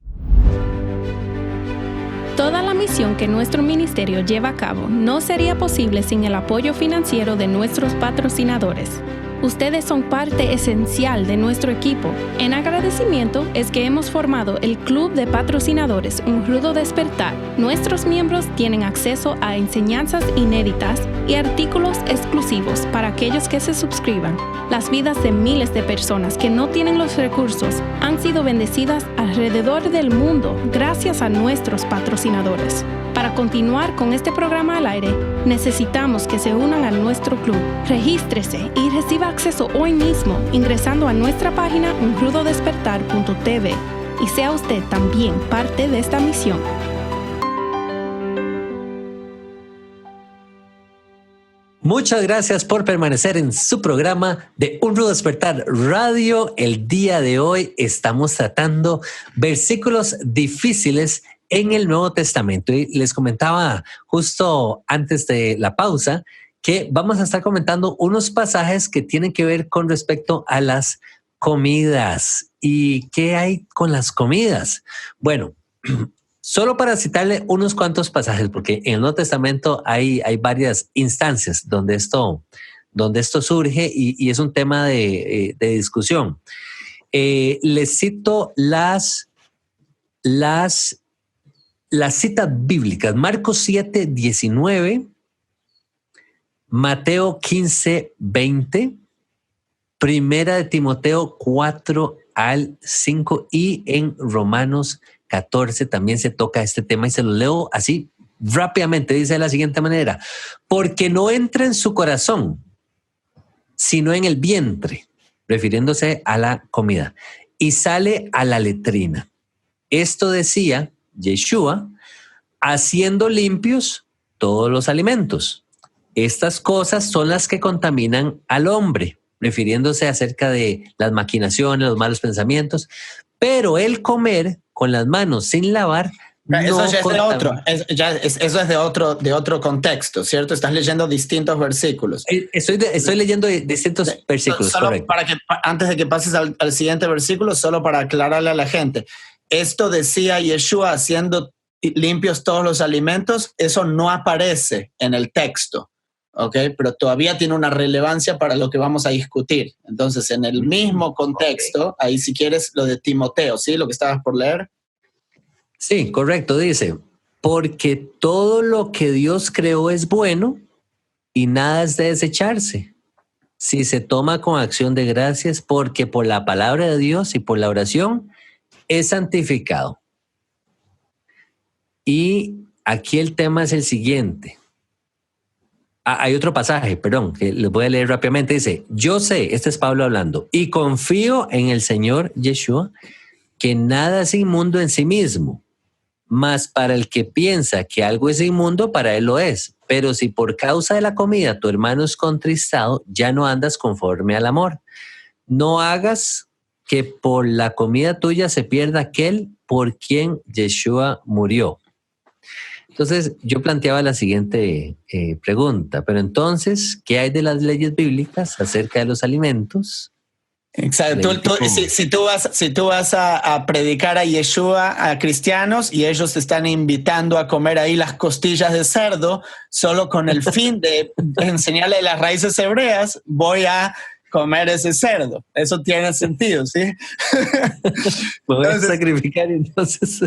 Toda la misión que nuestro ministerio lleva a cabo no sería posible sin el apoyo financiero de nuestros patrocinadores. Ustedes son parte esencial de nuestro equipo. En agradecimiento es que hemos formado el Club de Patrocinadores Un Rudo Despertar. Nuestros miembros tienen acceso a enseñanzas inéditas y artículos exclusivos para aquellos que se suscriban. Las vidas de miles de personas que no tienen los recursos han sido bendecidas alrededor del mundo gracias a nuestros patrocinadores. Para continuar con este programa al aire, necesitamos que se unan a nuestro club. Regístrese y reciba acceso hoy mismo ingresando a nuestra página unrudodespertar.tv y sea usted también parte de esta misión. Muchas gracias por permanecer en su programa de Un Rudo Despertar Radio. El día de hoy estamos tratando versículos difíciles en el Nuevo Testamento. Y les comentaba justo antes de la pausa que vamos a estar comentando unos pasajes que tienen que ver con respecto a las comidas. ¿Y qué hay con las comidas? Bueno, solo para citarle unos cuantos pasajes, porque en el Nuevo Testamento hay varias instancias donde esto surge y es un tema de discusión. Les cito las citas bíblicas: Marcos 7:19, Mateo 15:20, Primera de Timoteo 4-5 y en Romanos 14 también se toca este tema y se lo leo así rápidamente. Dice de la siguiente manera: porque no entra en su corazón, sino en el vientre, refiriéndose a la comida, y sale a la letrina. Esto decía Yeshua, haciendo limpios todos los alimentos. Estas cosas son las que contaminan al hombre, refiriéndose acerca de las maquinaciones, los malos pensamientos, pero el comer con las manos sin lavar eso ya es de otro, eso es de otro contexto, ¿cierto? Estás leyendo distintos versículos. Estoy leyendo distintos versículos. Solo correcto. para que antes de que pases al siguiente versículo, solo para aclararle a la gente. Esto decía Yeshua, haciendo limpios todos los alimentos, eso no aparece en el texto, ¿ok? Pero todavía tiene una relevancia para lo que vamos a discutir. Entonces, en el mismo contexto, ahí si quieres lo de Timoteo, ¿sí? Lo que estabas por leer. Sí, correcto, dice, porque todo lo que Dios creó es bueno y nada es de desecharse si se toma con acción de gracias, porque por la palabra de Dios y por la oración es santificado. Y aquí el tema es el siguiente. Hay otro pasaje, perdón, que les voy a leer rápidamente. Dice, yo sé, este es Pablo hablando, y confío en el Señor Yeshua, que nada es inmundo en sí mismo, mas para el que piensa que algo es inmundo, para él lo es. Pero si por causa de la comida tu hermano es contristado, ya no andas conforme al amor. No hagas que por la comida tuya se pierda aquel por quien Yeshua murió. Entonces, yo planteaba la siguiente pregunta, pero entonces, ¿qué hay de las leyes bíblicas acerca de los alimentos? Exacto. Si tú vas a predicar a Yeshua a cristianos y ellos te están invitando a comer ahí las costillas de cerdo, solo con el fin de enseñarle las raíces hebreas, voy a comer ese cerdo. Eso tiene sentido, ¿sí? Voy a sacrificar entonces.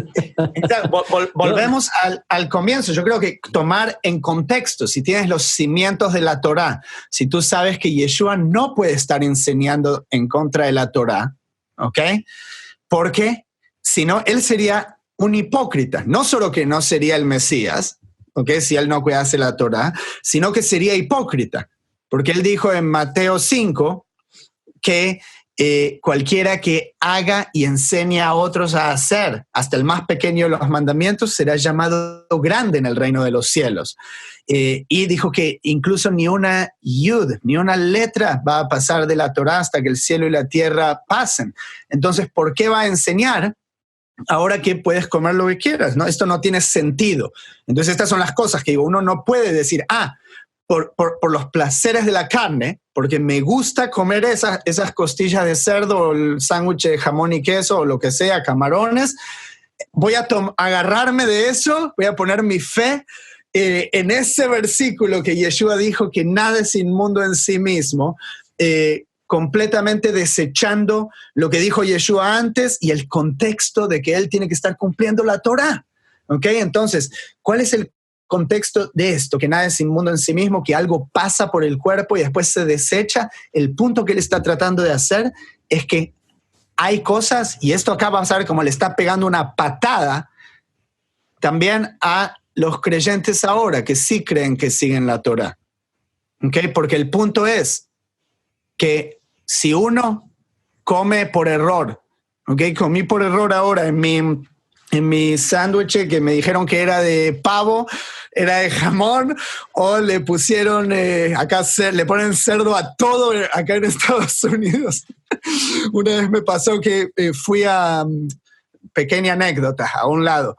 Volvemos al comienzo. Yo creo que tomar en contexto, si tienes los cimientos de la Torá, si tú sabes que Yeshua no puede estar enseñando en contra de la Torá, ¿ok? Porque si no, él sería un hipócrita. No solo que no sería el Mesías, ¿ok? Si él no cuidase la Torá, sino que sería hipócrita. Porque él dijo en Mateo 5 que cualquiera que haga y enseñe a otros a hacer, hasta el más pequeño de los mandamientos, será llamado grande en el reino de los cielos. Y dijo que incluso ni una yud, ni una letra va a pasar de la Torá hasta que el cielo y la tierra pasen. Entonces, ¿por qué va a enseñar ahora que puedes comer lo que quieras? ¿No? Esto no tiene sentido. Entonces, estas son las cosas que uno no puede decir, por los placeres de la carne, porque me gusta comer esas costillas de cerdo o el sándwich de jamón y queso o lo que sea, camarones, voy a agarrarme de eso, voy a poner mi fe en ese versículo que Yeshua dijo que nada es inmundo en sí mismo, completamente desechando lo que dijo Yeshua antes y el contexto de que él tiene que estar cumpliendo la Torá. ¿Ok? Entonces, ¿cuál es el contexto de esto? Que nada es inmundo en sí mismo, que algo pasa por el cuerpo y después se desecha. El punto que él está tratando de hacer es que hay cosas, y esto acá vamos a ver cómo le está pegando una patada también a los creyentes ahora, que sí creen que siguen la Torá. ¿Okay? Porque el punto es que si uno come por error, ¿okay? Comí por error ahora en mi sándwich que me dijeron que era de pavo, era de jamón, o le pusieron, acá le ponen cerdo a todo acá en Estados Unidos. Una vez me pasó que fui a, pequeña anécdota, a un lado,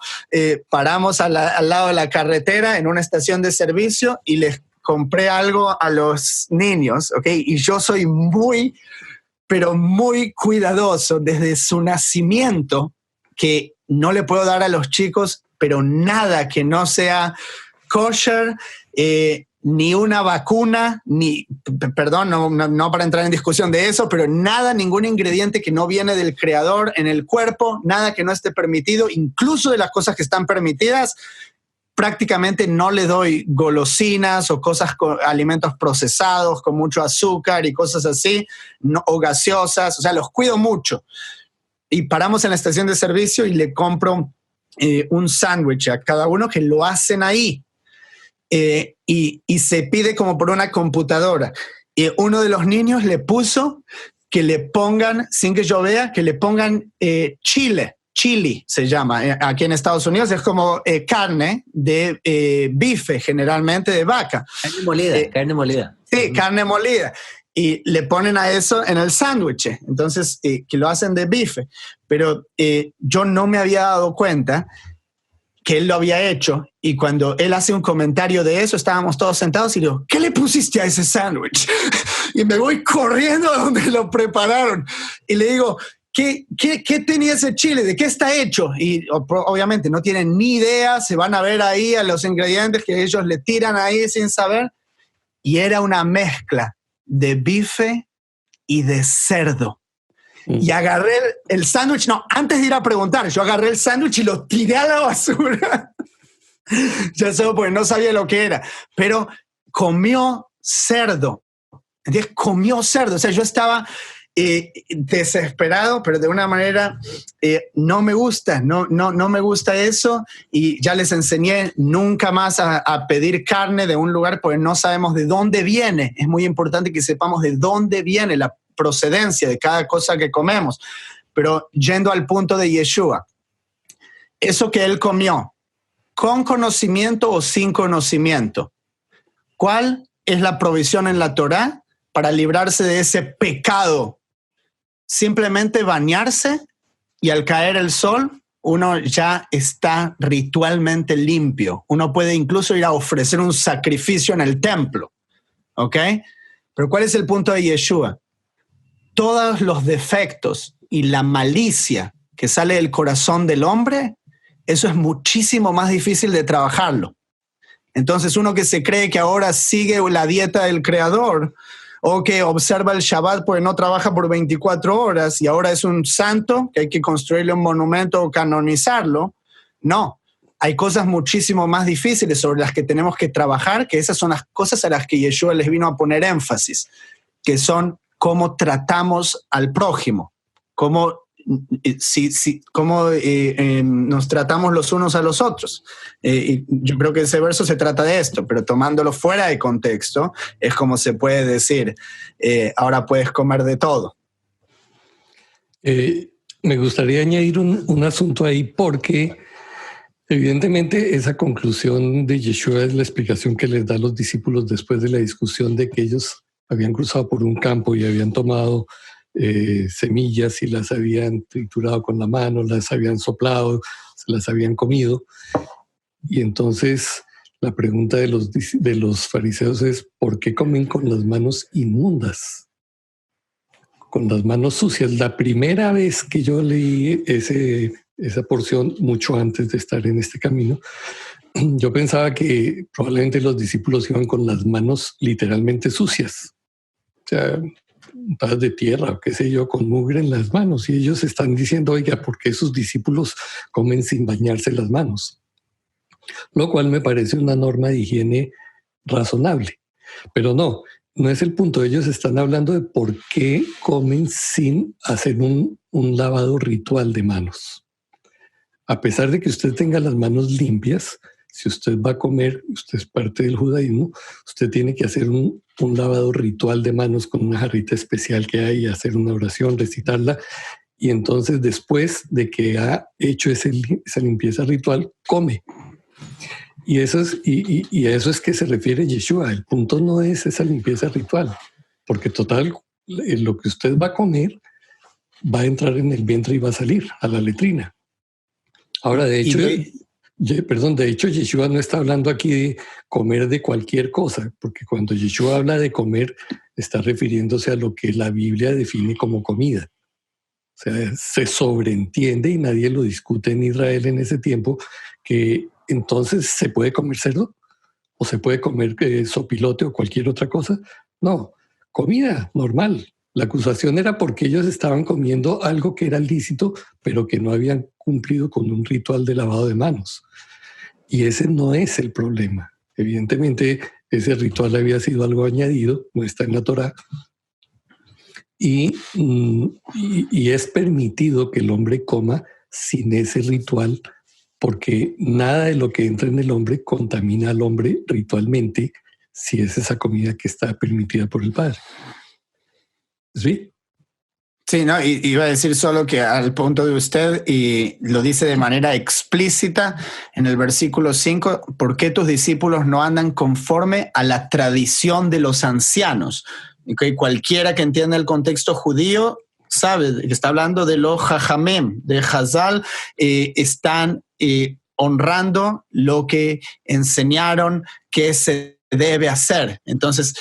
paramos al lado de la carretera en una estación de servicio y les compré algo a los niños, ¿ok? Y yo soy muy, pero muy cuidadoso desde su nacimiento, que no le puedo dar a los chicos, pero nada que no sea kosher, ni una vacuna, perdón, no para entrar en discusión de eso, pero nada, ningún ingrediente que no viene del creador en el cuerpo, nada que no esté permitido, incluso de las cosas que están permitidas, prácticamente no le doy golosinas o alimentos procesados con mucho azúcar y cosas así, o gaseosas, o sea, los cuido mucho. Y paramos en la estación de servicio y le compro un sándwich a cada uno que lo hacen ahí. Y se pide como por una computadora. Y uno de los niños le puso que le pongan, sin que yo vea, que le pongan chili se llama. Aquí en Estados Unidos es como carne de bife, generalmente de vaca. Carne molida, carne molida. Sí, carne molida. Y le ponen a eso en el sándwich. Entonces, que lo hacen de bife. Pero yo no me había dado cuenta que él lo había hecho, y cuando él hace un comentario de eso, estábamos todos sentados y digo, ¿qué le pusiste a ese sándwich? Y me voy corriendo a donde lo prepararon y le digo, ¿qué tenía ese chile? ¿De qué está hecho? Y obviamente no tienen ni idea, se van a ver ahí a los ingredientes que ellos le tiran ahí sin saber, y era una mezcla de bife y de cerdo. Y agarré el sándwich, antes de ir a preguntar, yo agarré el sándwich y lo tiré a la basura. Ya solo porque no sabía lo que era. Pero comió cerdo. ¿Entiendes? Comió cerdo. O sea, yo estaba desesperado, pero de una manera, no me gusta, no me gusta eso, y ya les enseñé nunca más a pedir carne de un lugar porque no sabemos de dónde viene. Es muy importante que sepamos de dónde viene la procedencia de cada cosa que comemos. Pero yendo al punto de Yeshua, eso que él comió, ¿con conocimiento o sin conocimiento? ¿Cuál es la provisión en la Torá para librarse de ese pecado? Simplemente bañarse, y al caer el sol, uno ya está ritualmente limpio. Uno puede incluso ir a ofrecer un sacrificio en el templo. ¿Ok? Pero ¿cuál es el punto de Yeshua? Todos los defectos y la malicia que sale del corazón del hombre, eso es muchísimo más difícil de trabajarlo. Entonces, uno que se cree que ahora sigue la dieta del Creador, o que observa el Shabbat porque no trabaja por 24 horas y ahora es un santo que hay que construirle un monumento o canonizarlo. No, hay cosas muchísimo más difíciles sobre las que tenemos que trabajar, que esas son las cosas a las que Yeshua les vino a poner énfasis, que son cómo tratamos al prójimo, cómo nos tratamos los unos a los otros. Y yo creo que ese verso se trata de esto, pero tomándolo fuera de contexto, es como se puede decir, ahora puedes comer de todo. Me gustaría añadir un asunto ahí, porque evidentemente esa conclusión de Yeshua es la explicación que les da a los discípulos después de la discusión de que ellos habían cruzado por un campo y habían tomado semillas y las habían triturado con la mano, las habían soplado, se las habían comido. Y entonces la pregunta de los fariseos es: ¿por qué comen con las manos inmundas? Con las manos sucias. La primera vez que yo leí esa porción, mucho antes de estar en este camino, yo pensaba que probablemente los discípulos iban con las manos literalmente sucias. O sea, untadas de tierra o qué sé yo, con mugre en las manos, y ellos están diciendo: oiga, ¿por qué sus discípulos comen sin bañarse las manos? Lo cual me parece una norma de higiene razonable, pero no es el punto. Ellos están hablando de por qué comen sin hacer un lavado ritual de manos. A pesar de que usted tenga las manos limpias, si usted va a comer, usted es parte del judaísmo, usted tiene que hacer un lavado ritual de manos con una jarrita especial que hay, hacer una oración, recitarla, y entonces después de que ha hecho esa limpieza ritual, come. Y eso es, y a eso es que se refiere Yeshua. El punto no es esa limpieza ritual, porque total, lo que usted va a comer va a entrar en el vientre y va a salir a la letrina. Ahora, de hecho... de hecho, Yeshua no está hablando aquí de comer de cualquier cosa, porque cuando Yeshua habla de comer, está refiriéndose a lo que la Biblia define como comida. O sea, se sobreentiende, y nadie lo discute en Israel en ese tiempo, que entonces se puede comer cerdo o se puede comer sopilote o cualquier otra cosa. No, comida normal. La acusación era porque ellos estaban comiendo algo que era lícito, pero que no habían cumplido con un ritual de lavado de manos. Y ese no es el problema. Evidentemente, ese ritual había sido algo añadido, no está en la Torá. Y es permitido que el hombre coma sin ese ritual, porque nada de lo que entra en el hombre contamina al hombre ritualmente, si es esa comida que está permitida por el Padre. ¿Sí? Sí, no, iba a decir solo que al punto de usted, y lo dice de manera explícita en el versículo 5, ¿por qué tus discípulos no andan conforme a la tradición de los ancianos? Okay, cualquiera que entienda el contexto judío sabe que está hablando de los jajamem, de Hazal, están honrando lo que enseñaron que se debe hacer. Entonces,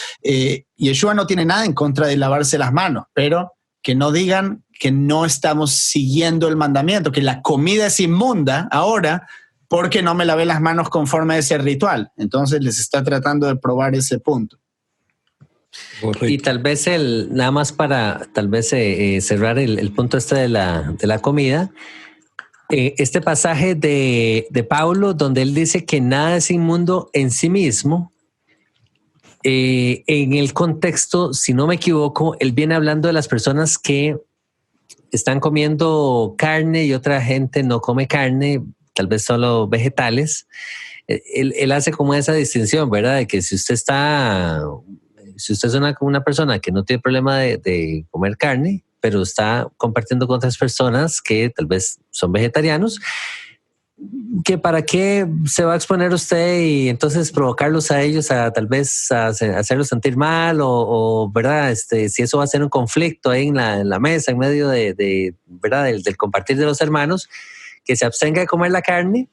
Yeshua no tiene nada en contra de lavarse las manos, pero que no digan que no estamos siguiendo el mandamiento, que la comida es inmunda ahora porque no me lavé las manos conforme a ese ritual. Entonces les está tratando de probar ese punto. Correcto. Y tal vez nada más para cerrar el punto de la comida, este pasaje de Pablo donde él dice que nada es inmundo en sí mismo, En el contexto, si no me equivoco, él viene hablando de las personas que están comiendo carne y otra gente no come carne, tal vez solo vegetales. Él hace como esa distinción, ¿verdad? De que si usted es una persona que no tiene problema de comer carne, pero está compartiendo con otras personas que tal vez son vegetarianos, que para qué se va a exponer usted y entonces provocarlos a ellos a tal vez a hacerlos sentir mal o verdad, si eso va a ser un conflicto ahí en la mesa en medio de verdad del compartir de los hermanos, que se abstenga de comer la carne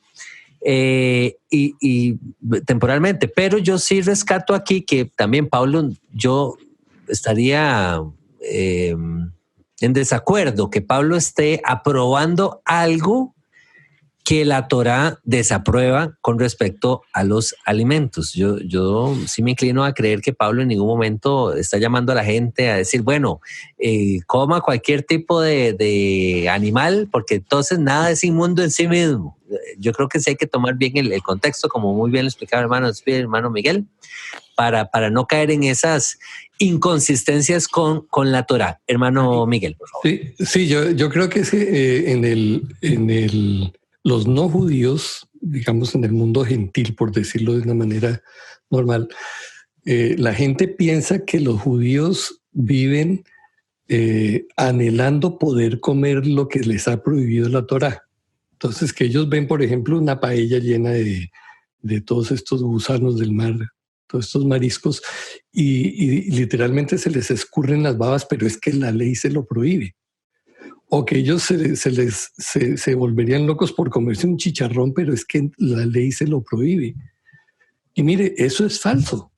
y temporalmente. Pero yo sí rescato aquí que también Pablo, yo estaría en desacuerdo que Pablo esté aprobando algo que la Torá desaprueba con respecto a los alimentos. Yo sí me inclino a creer que Pablo en ningún momento está llamando a la gente a decir, bueno, coma cualquier tipo de animal, porque entonces nada es inmundo en sí mismo. Yo creo que sí hay que tomar bien el contexto, como muy bien lo explicaba hermano Miguel, para no caer en esas inconsistencias con la Torá. Hermano Miguel, por favor. Sí, yo creo que es que los no judíos, digamos en el mundo gentil, por decirlo de una manera normal, la gente piensa que los judíos viven anhelando poder comer lo que les ha prohibido la Torá. Entonces, que ellos ven, por ejemplo, una paella llena de todos estos gusanos del mar, todos estos mariscos, y literalmente se les escurren las babas, pero es que la ley se lo prohíbe. O que ellos se volverían locos por comerse un chicharrón, pero es que la ley se lo prohíbe. Y mire, eso es falso.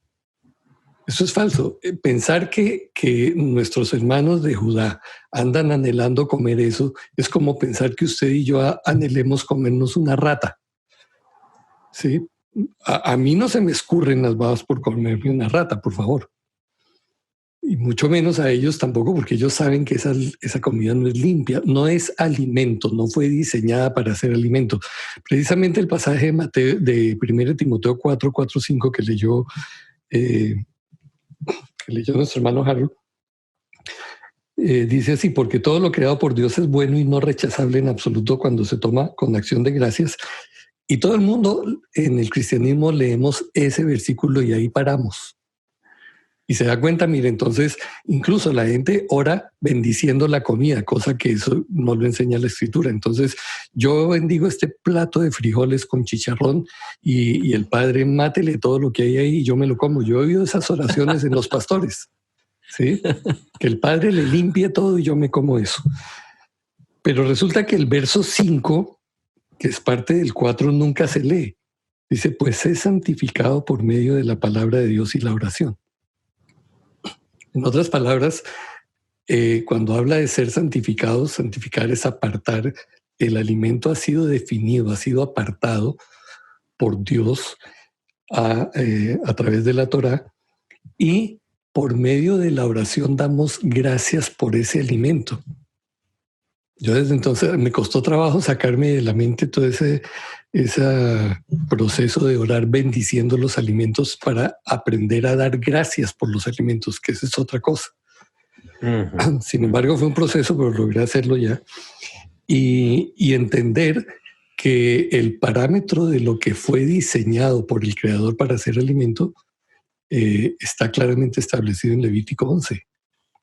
Eso es falso. Pensar que nuestros hermanos de Judá andan anhelando comer eso es como pensar que usted y yo anhelemos comernos una rata. ¿Sí? A mí no se me escurren las babas por comerme una rata, por favor. Y mucho menos a ellos tampoco, porque ellos saben que esa comida no es limpia, no es alimento, no fue diseñada para ser alimento. Precisamente el pasaje de 1 Timoteo 4:5 que leyó nuestro hermano Harold, dice así: porque todo lo creado por Dios es bueno y no rechazable en absoluto cuando se toma con acción de gracias. Y todo el mundo en el cristianismo leemos ese versículo y ahí paramos. Y se da cuenta, mire, entonces incluso la gente ora bendiciendo la comida, cosa que eso no lo enseña la escritura. Entonces yo bendigo este plato de frijoles con chicharrón y el Padre mátele todo lo que hay ahí y yo me lo como. Yo he oído esas oraciones en los pastores, ¿sí? Que el Padre le limpie todo y yo me como eso. Pero resulta que el verso 5, que es parte del 4, nunca se lee. Dice, pues es santificado por medio de la palabra de Dios y la oración. En otras palabras, cuando habla de ser santificado, santificar es apartar. El alimento ha sido definido, ha sido apartado por Dios a través de la Torá, y por medio de la oración damos gracias por ese alimento. Yo desde entonces me costó trabajo sacarme de la mente todo ese proceso de orar bendiciendo los alimentos para aprender a dar gracias por los alimentos, que esa es otra cosa. Uh-huh. Sin embargo, fue un proceso, pero logré hacerlo ya. Y entender que el parámetro de lo que fue diseñado por el Creador para hacer alimento está claramente establecido en Levítico 11.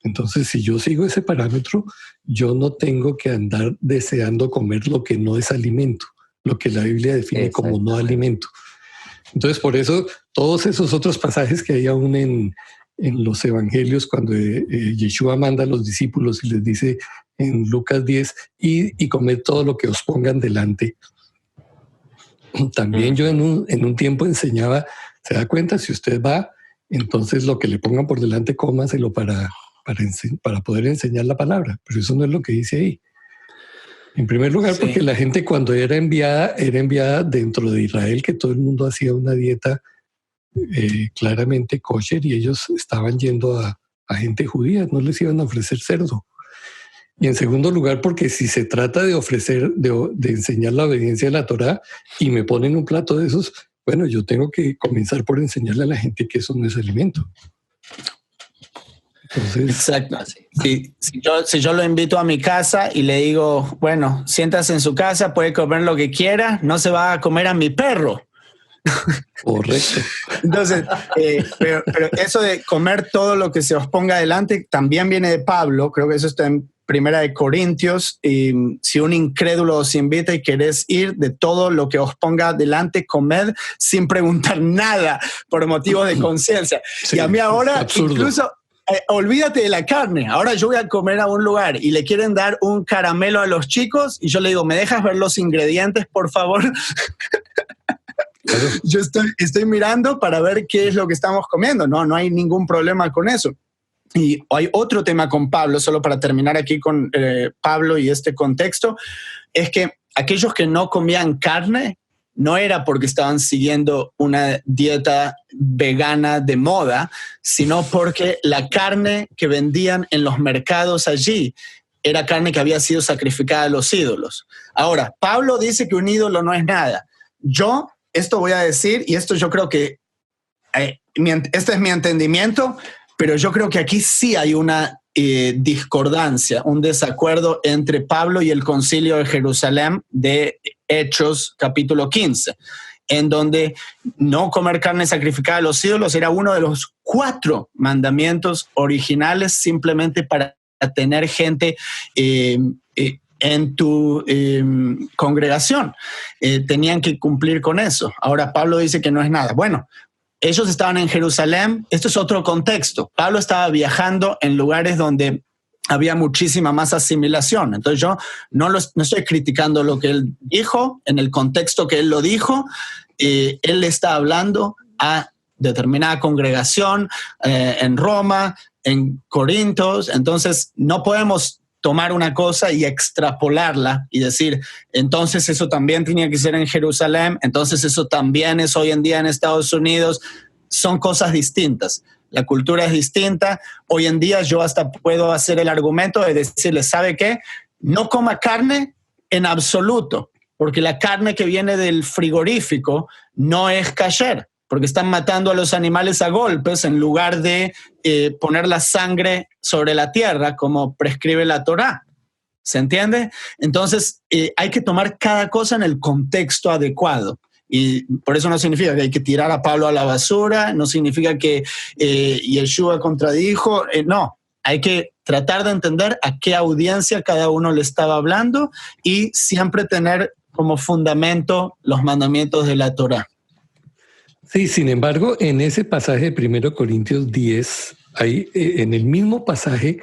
Entonces, si yo sigo ese parámetro, yo no tengo que andar deseando comer lo que no es alimento, lo que la Biblia define como no alimento. Entonces, por eso, todos esos otros pasajes que hay aún en los evangelios, cuando Yeshua manda a los discípulos y les dice en Lucas 10, y comed todo lo que os pongan delante. También yo en un tiempo enseñaba, se da cuenta, si usted va, entonces lo que le pongan por delante, cómaselo para poder enseñar la palabra. Pero eso no es lo que dice ahí. En primer lugar, porque la gente cuando era enviada dentro de Israel, que todo el mundo hacía una dieta claramente kosher, y ellos estaban yendo a gente judía, no les iban a ofrecer cerdo. Y en segundo lugar, porque si se trata de ofrecer, de enseñar la obediencia a la Torá, y me ponen un plato de esos, bueno, yo tengo que comenzar por enseñarle a la gente que eso no es alimento. Entonces, exacto. Si yo lo invito a mi casa y le digo, bueno, siéntase en su casa, puede comer lo que quiera, no se va a comer a mi perro. Correcto. Entonces, pero eso de comer todo lo que se os ponga adelante también viene de Pablo. Creo que eso está en Primera de Corintios. Y si un incrédulo os invita y querés ir, de todo lo que os ponga adelante, comed sin preguntar nada por motivos de conciencia. Sí, y a mí ahora incluso... olvídate de la carne. Ahora yo voy a comer a un lugar y le quieren dar un caramelo a los chicos y yo le digo, ¿me dejas ver los ingredientes, por favor? Claro. Yo estoy mirando para ver qué es lo que estamos comiendo. No hay ningún problema con eso. Y hay otro tema con Pablo, solo para terminar aquí con Pablo y este contexto, es que aquellos que no comían carne no era porque estaban siguiendo una dieta vegana de moda, sino porque la carne que vendían en los mercados allí era carne que había sido sacrificada a los ídolos. Ahora, Pablo dice que un ídolo no es nada. Esto voy a decir, y esto yo creo que, este es mi entendimiento, pero yo creo que aquí sí hay una discordancia, un desacuerdo entre Pablo y el concilio de Jerusalén de Hechos capítulo 15, en donde no comer carne sacrificada a los ídolos era uno de los 4 mandamientos originales simplemente para tener gente en tu congregación. Tenían que cumplir con eso. Ahora Pablo dice que no es nada. Bueno, ellos estaban en Jerusalén. Esto es otro contexto. Pablo estaba viajando en lugares donde había muchísima más asimilación. Entonces yo no estoy criticando lo que él dijo, en el contexto que él lo dijo. Él está hablando a determinada congregación en Roma, en Corintios. Entonces no podemos tomar una cosa y extrapolarla y decir, entonces eso también tenía que ser en Jerusalén, entonces eso también es hoy en día en Estados Unidos. Son cosas distintas. La cultura es distinta. Hoy en día yo hasta puedo hacer el argumento de decirle, ¿sabe qué? No coma carne en absoluto, porque la carne que viene del frigorífico no es kasher, porque están matando a los animales a golpes en lugar de poner la sangre sobre la tierra como prescribe la Torá. ¿Se entiende? Entonces hay que tomar cada cosa en el contexto adecuado. Y por eso no significa que hay que tirar a Pablo a la basura, no significa que Yeshua contradijo, no. Hay que tratar de entender a qué audiencia cada uno le estaba hablando y siempre tener como fundamento los mandamientos de la Torá. Sí, sin embargo, en ese pasaje de 1 Corintios 10, en el mismo pasaje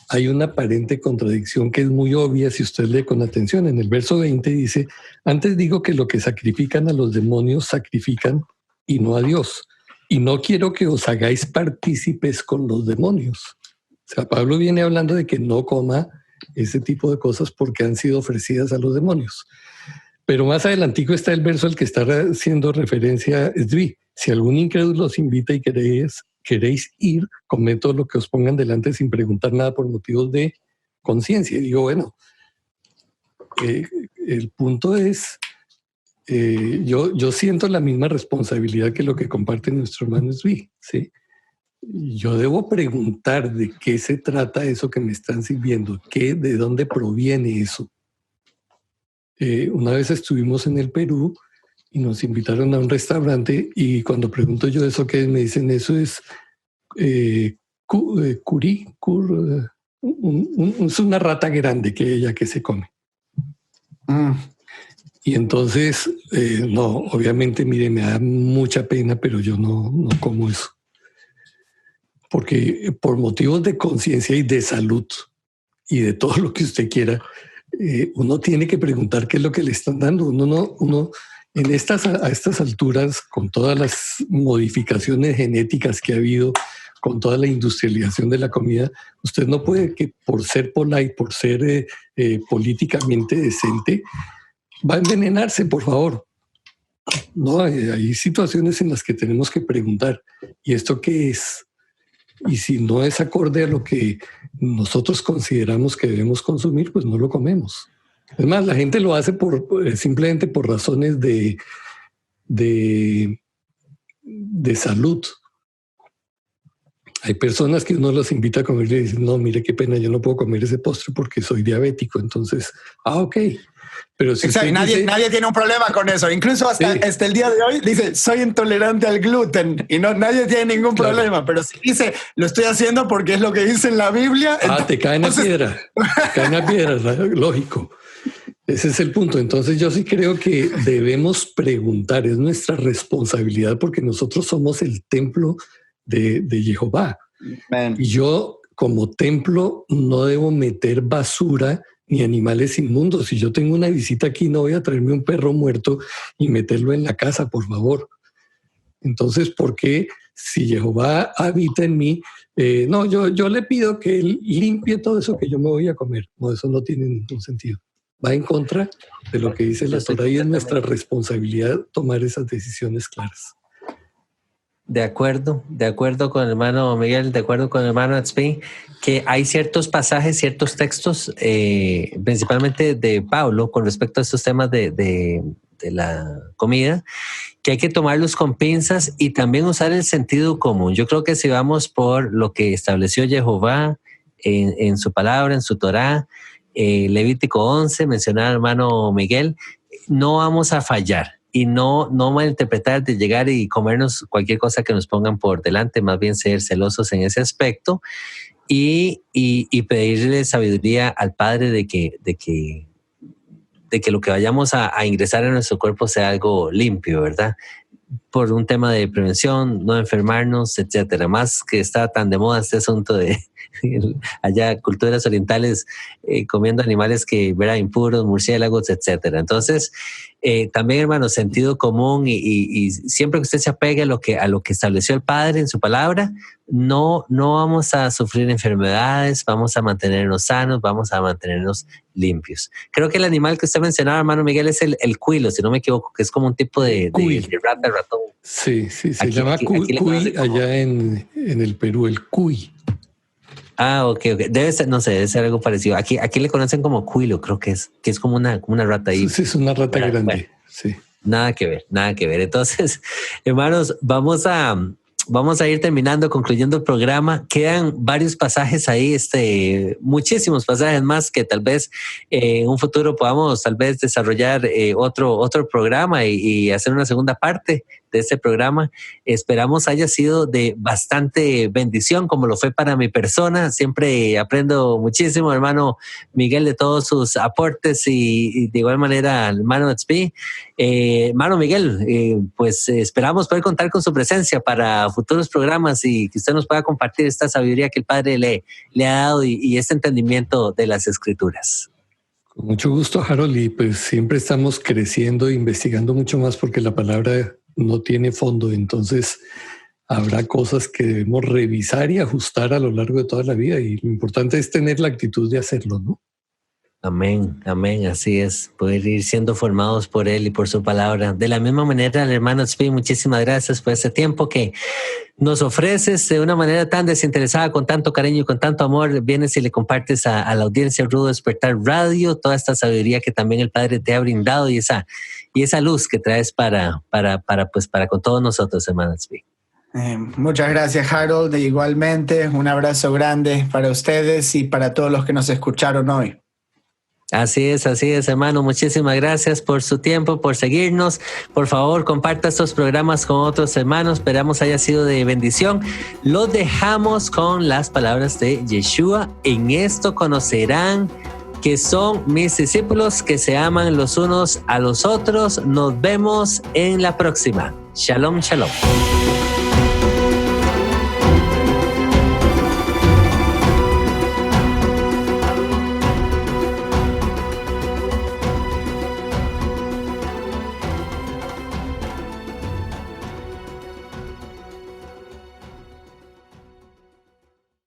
hay una aparente contradicción que es muy obvia si usted lee con atención. En el verso 20 dice, antes digo que lo que sacrifican a los demonios sacrifican y no a Dios. Y no quiero que os hagáis partícipes con los demonios. O sea, Pablo viene hablando de que no coma ese tipo de cosas porque han sido ofrecidas a los demonios. Pero más adelantico está el verso al que está haciendo referencia Esdri. Si algún incrédulo os invita y queréis ir, comed todo lo que os pongan delante sin preguntar nada por motivos de conciencia. Y digo, bueno, el punto es, yo siento la misma responsabilidad que lo que comparte nuestro hermano Esdri, ¿sí? Yo debo preguntar de qué se trata eso que me están sirviendo, de dónde proviene eso. Una vez estuvimos en el Perú y nos invitaron a un restaurante y cuando pregunto yo eso qué es, me dicen eso es curí, es una rata grande que se come. Y entonces, no, obviamente, mire, me da mucha pena, pero yo no como eso. Porque por motivos de conciencia y de salud y de todo lo que usted quiera, uno tiene que preguntar qué es lo que le están dando. Uno a estas alturas, con todas las modificaciones genéticas que ha habido, con toda la industrialización de la comida, usted no puede que por ser polite, por ser políticamente decente, va a envenenarse, por favor. No, hay situaciones en las que tenemos que preguntar, ¿y esto qué es? Y si no es acorde a lo que nosotros consideramos que debemos consumir, pues no lo comemos. Es más, la gente lo hace simplemente por razones de de salud. Hay personas que uno los invita a comer y le dicen, no, mire qué pena, yo no puedo comer ese postre porque soy diabético. Entonces, ok. Pero si exacto, nadie tiene un problema con eso. Incluso hasta el día de hoy dice, soy intolerante al gluten y nadie tiene ningún problema. Pero si dice, lo estoy haciendo porque es lo que dice en la Biblia. Te caen a piedra. Te caen a piedra, lógico. Ese es el punto. Entonces yo sí creo que debemos preguntar, es nuestra responsabilidad porque nosotros somos el templo de Jehová. Man. Y yo como templo no debo meter basura ni animales inmundos. Si yo tengo una visita aquí, no voy a traerme un perro muerto y meterlo en la casa, por favor. Entonces, ¿por qué si Jehová habita en mí? No, yo le pido que él limpie todo eso que yo me voy a comer. No, eso no tiene ningún sentido. Va en contra de lo que dice la Torá y es nuestra responsabilidad tomar esas decisiones claras. De acuerdo con el hermano Miguel, de acuerdo con el hermano Atzvi, que hay ciertos pasajes, ciertos textos, principalmente de Pablo, con respecto a estos temas de la comida, que hay que tomarlos con pinzas y también usar el sentido común. Yo creo que si vamos por lo que estableció Jehová en su palabra, en su Torá, Levítico 11, mencionaba el hermano Miguel, no vamos a fallar. Y no malinterpretar de llegar y comernos cualquier cosa que nos pongan por delante, más bien ser celosos en ese aspecto y pedirle sabiduría al Padre de que lo que vayamos a ingresar en nuestro cuerpo sea algo limpio, ¿verdad? Por un tema de prevención, no enfermarnos, etcétera. Más que está tan de moda este asunto de allá culturas orientales comiendo animales que verán impuros, murciélagos, etcétera. Entonces, también, hermano, sentido común y siempre que usted se apegue a lo que estableció el Padre en su palabra, no vamos a sufrir enfermedades, vamos a mantenernos sanos, vamos a mantenernos limpios. Creo que el animal que usted mencionaba, hermano Miguel, es el cuilo, si no me equivoco, que es como un tipo de rata, ratón. Sí, se llama cuy allá en el Perú, el cuy. Ah, ok. Debe ser algo parecido. Aquí le conocen como cuilo, creo que es como una rata ahí. Sí, es una rata grande. Bueno, sí. Nada que ver. Entonces, hermanos, vamos a ir concluyendo el programa. Quedan varios pasajes ahí, muchísimos pasajes más que tal vez en un futuro podamos tal vez desarrollar otro programa y hacer una segunda parte de este programa. Esperamos haya sido de bastante bendición, como lo fue para mi persona. Siempre aprendo muchísimo, hermano Miguel, de todos sus aportes y de igual manera, hermano Atzvi. Hermano Miguel, pues esperamos poder contar con su presencia para futuros programas y que usted nos pueda compartir esta sabiduría que el Padre le ha dado y este entendimiento de las Escrituras. Con mucho gusto, Harold, y pues siempre estamos creciendo e investigando mucho más porque la palabra no tiene fondo, entonces habrá cosas que debemos revisar y ajustar a lo largo de toda la vida y lo importante es tener la actitud de hacerlo, ¿no? Amén, así es, poder ir siendo formados por Él y por su palabra. De la misma manera, el hermano Atzvi, muchísimas gracias por este tiempo que nos ofreces de una manera tan desinteresada, con tanto cariño y con tanto amor. Vienes y le compartes a la audiencia Rudo Despertar Radio toda esta sabiduría que también el Padre te ha brindado y esa luz que traes para con todos nosotros, hermano Atzvi. Muchas gracias, Harold. Igualmente, un abrazo grande para ustedes y para todos los que nos escucharon hoy. Así es, hermano. Muchísimas gracias por su tiempo, por seguirnos. Por favor, comparta estos programas con otros hermanos. Esperamos haya sido de bendición. Los dejamos con las palabras de Yeshua. En esto conocerán que son mis discípulos, que se aman los unos a los otros. Nos vemos en la próxima. Shalom, shalom.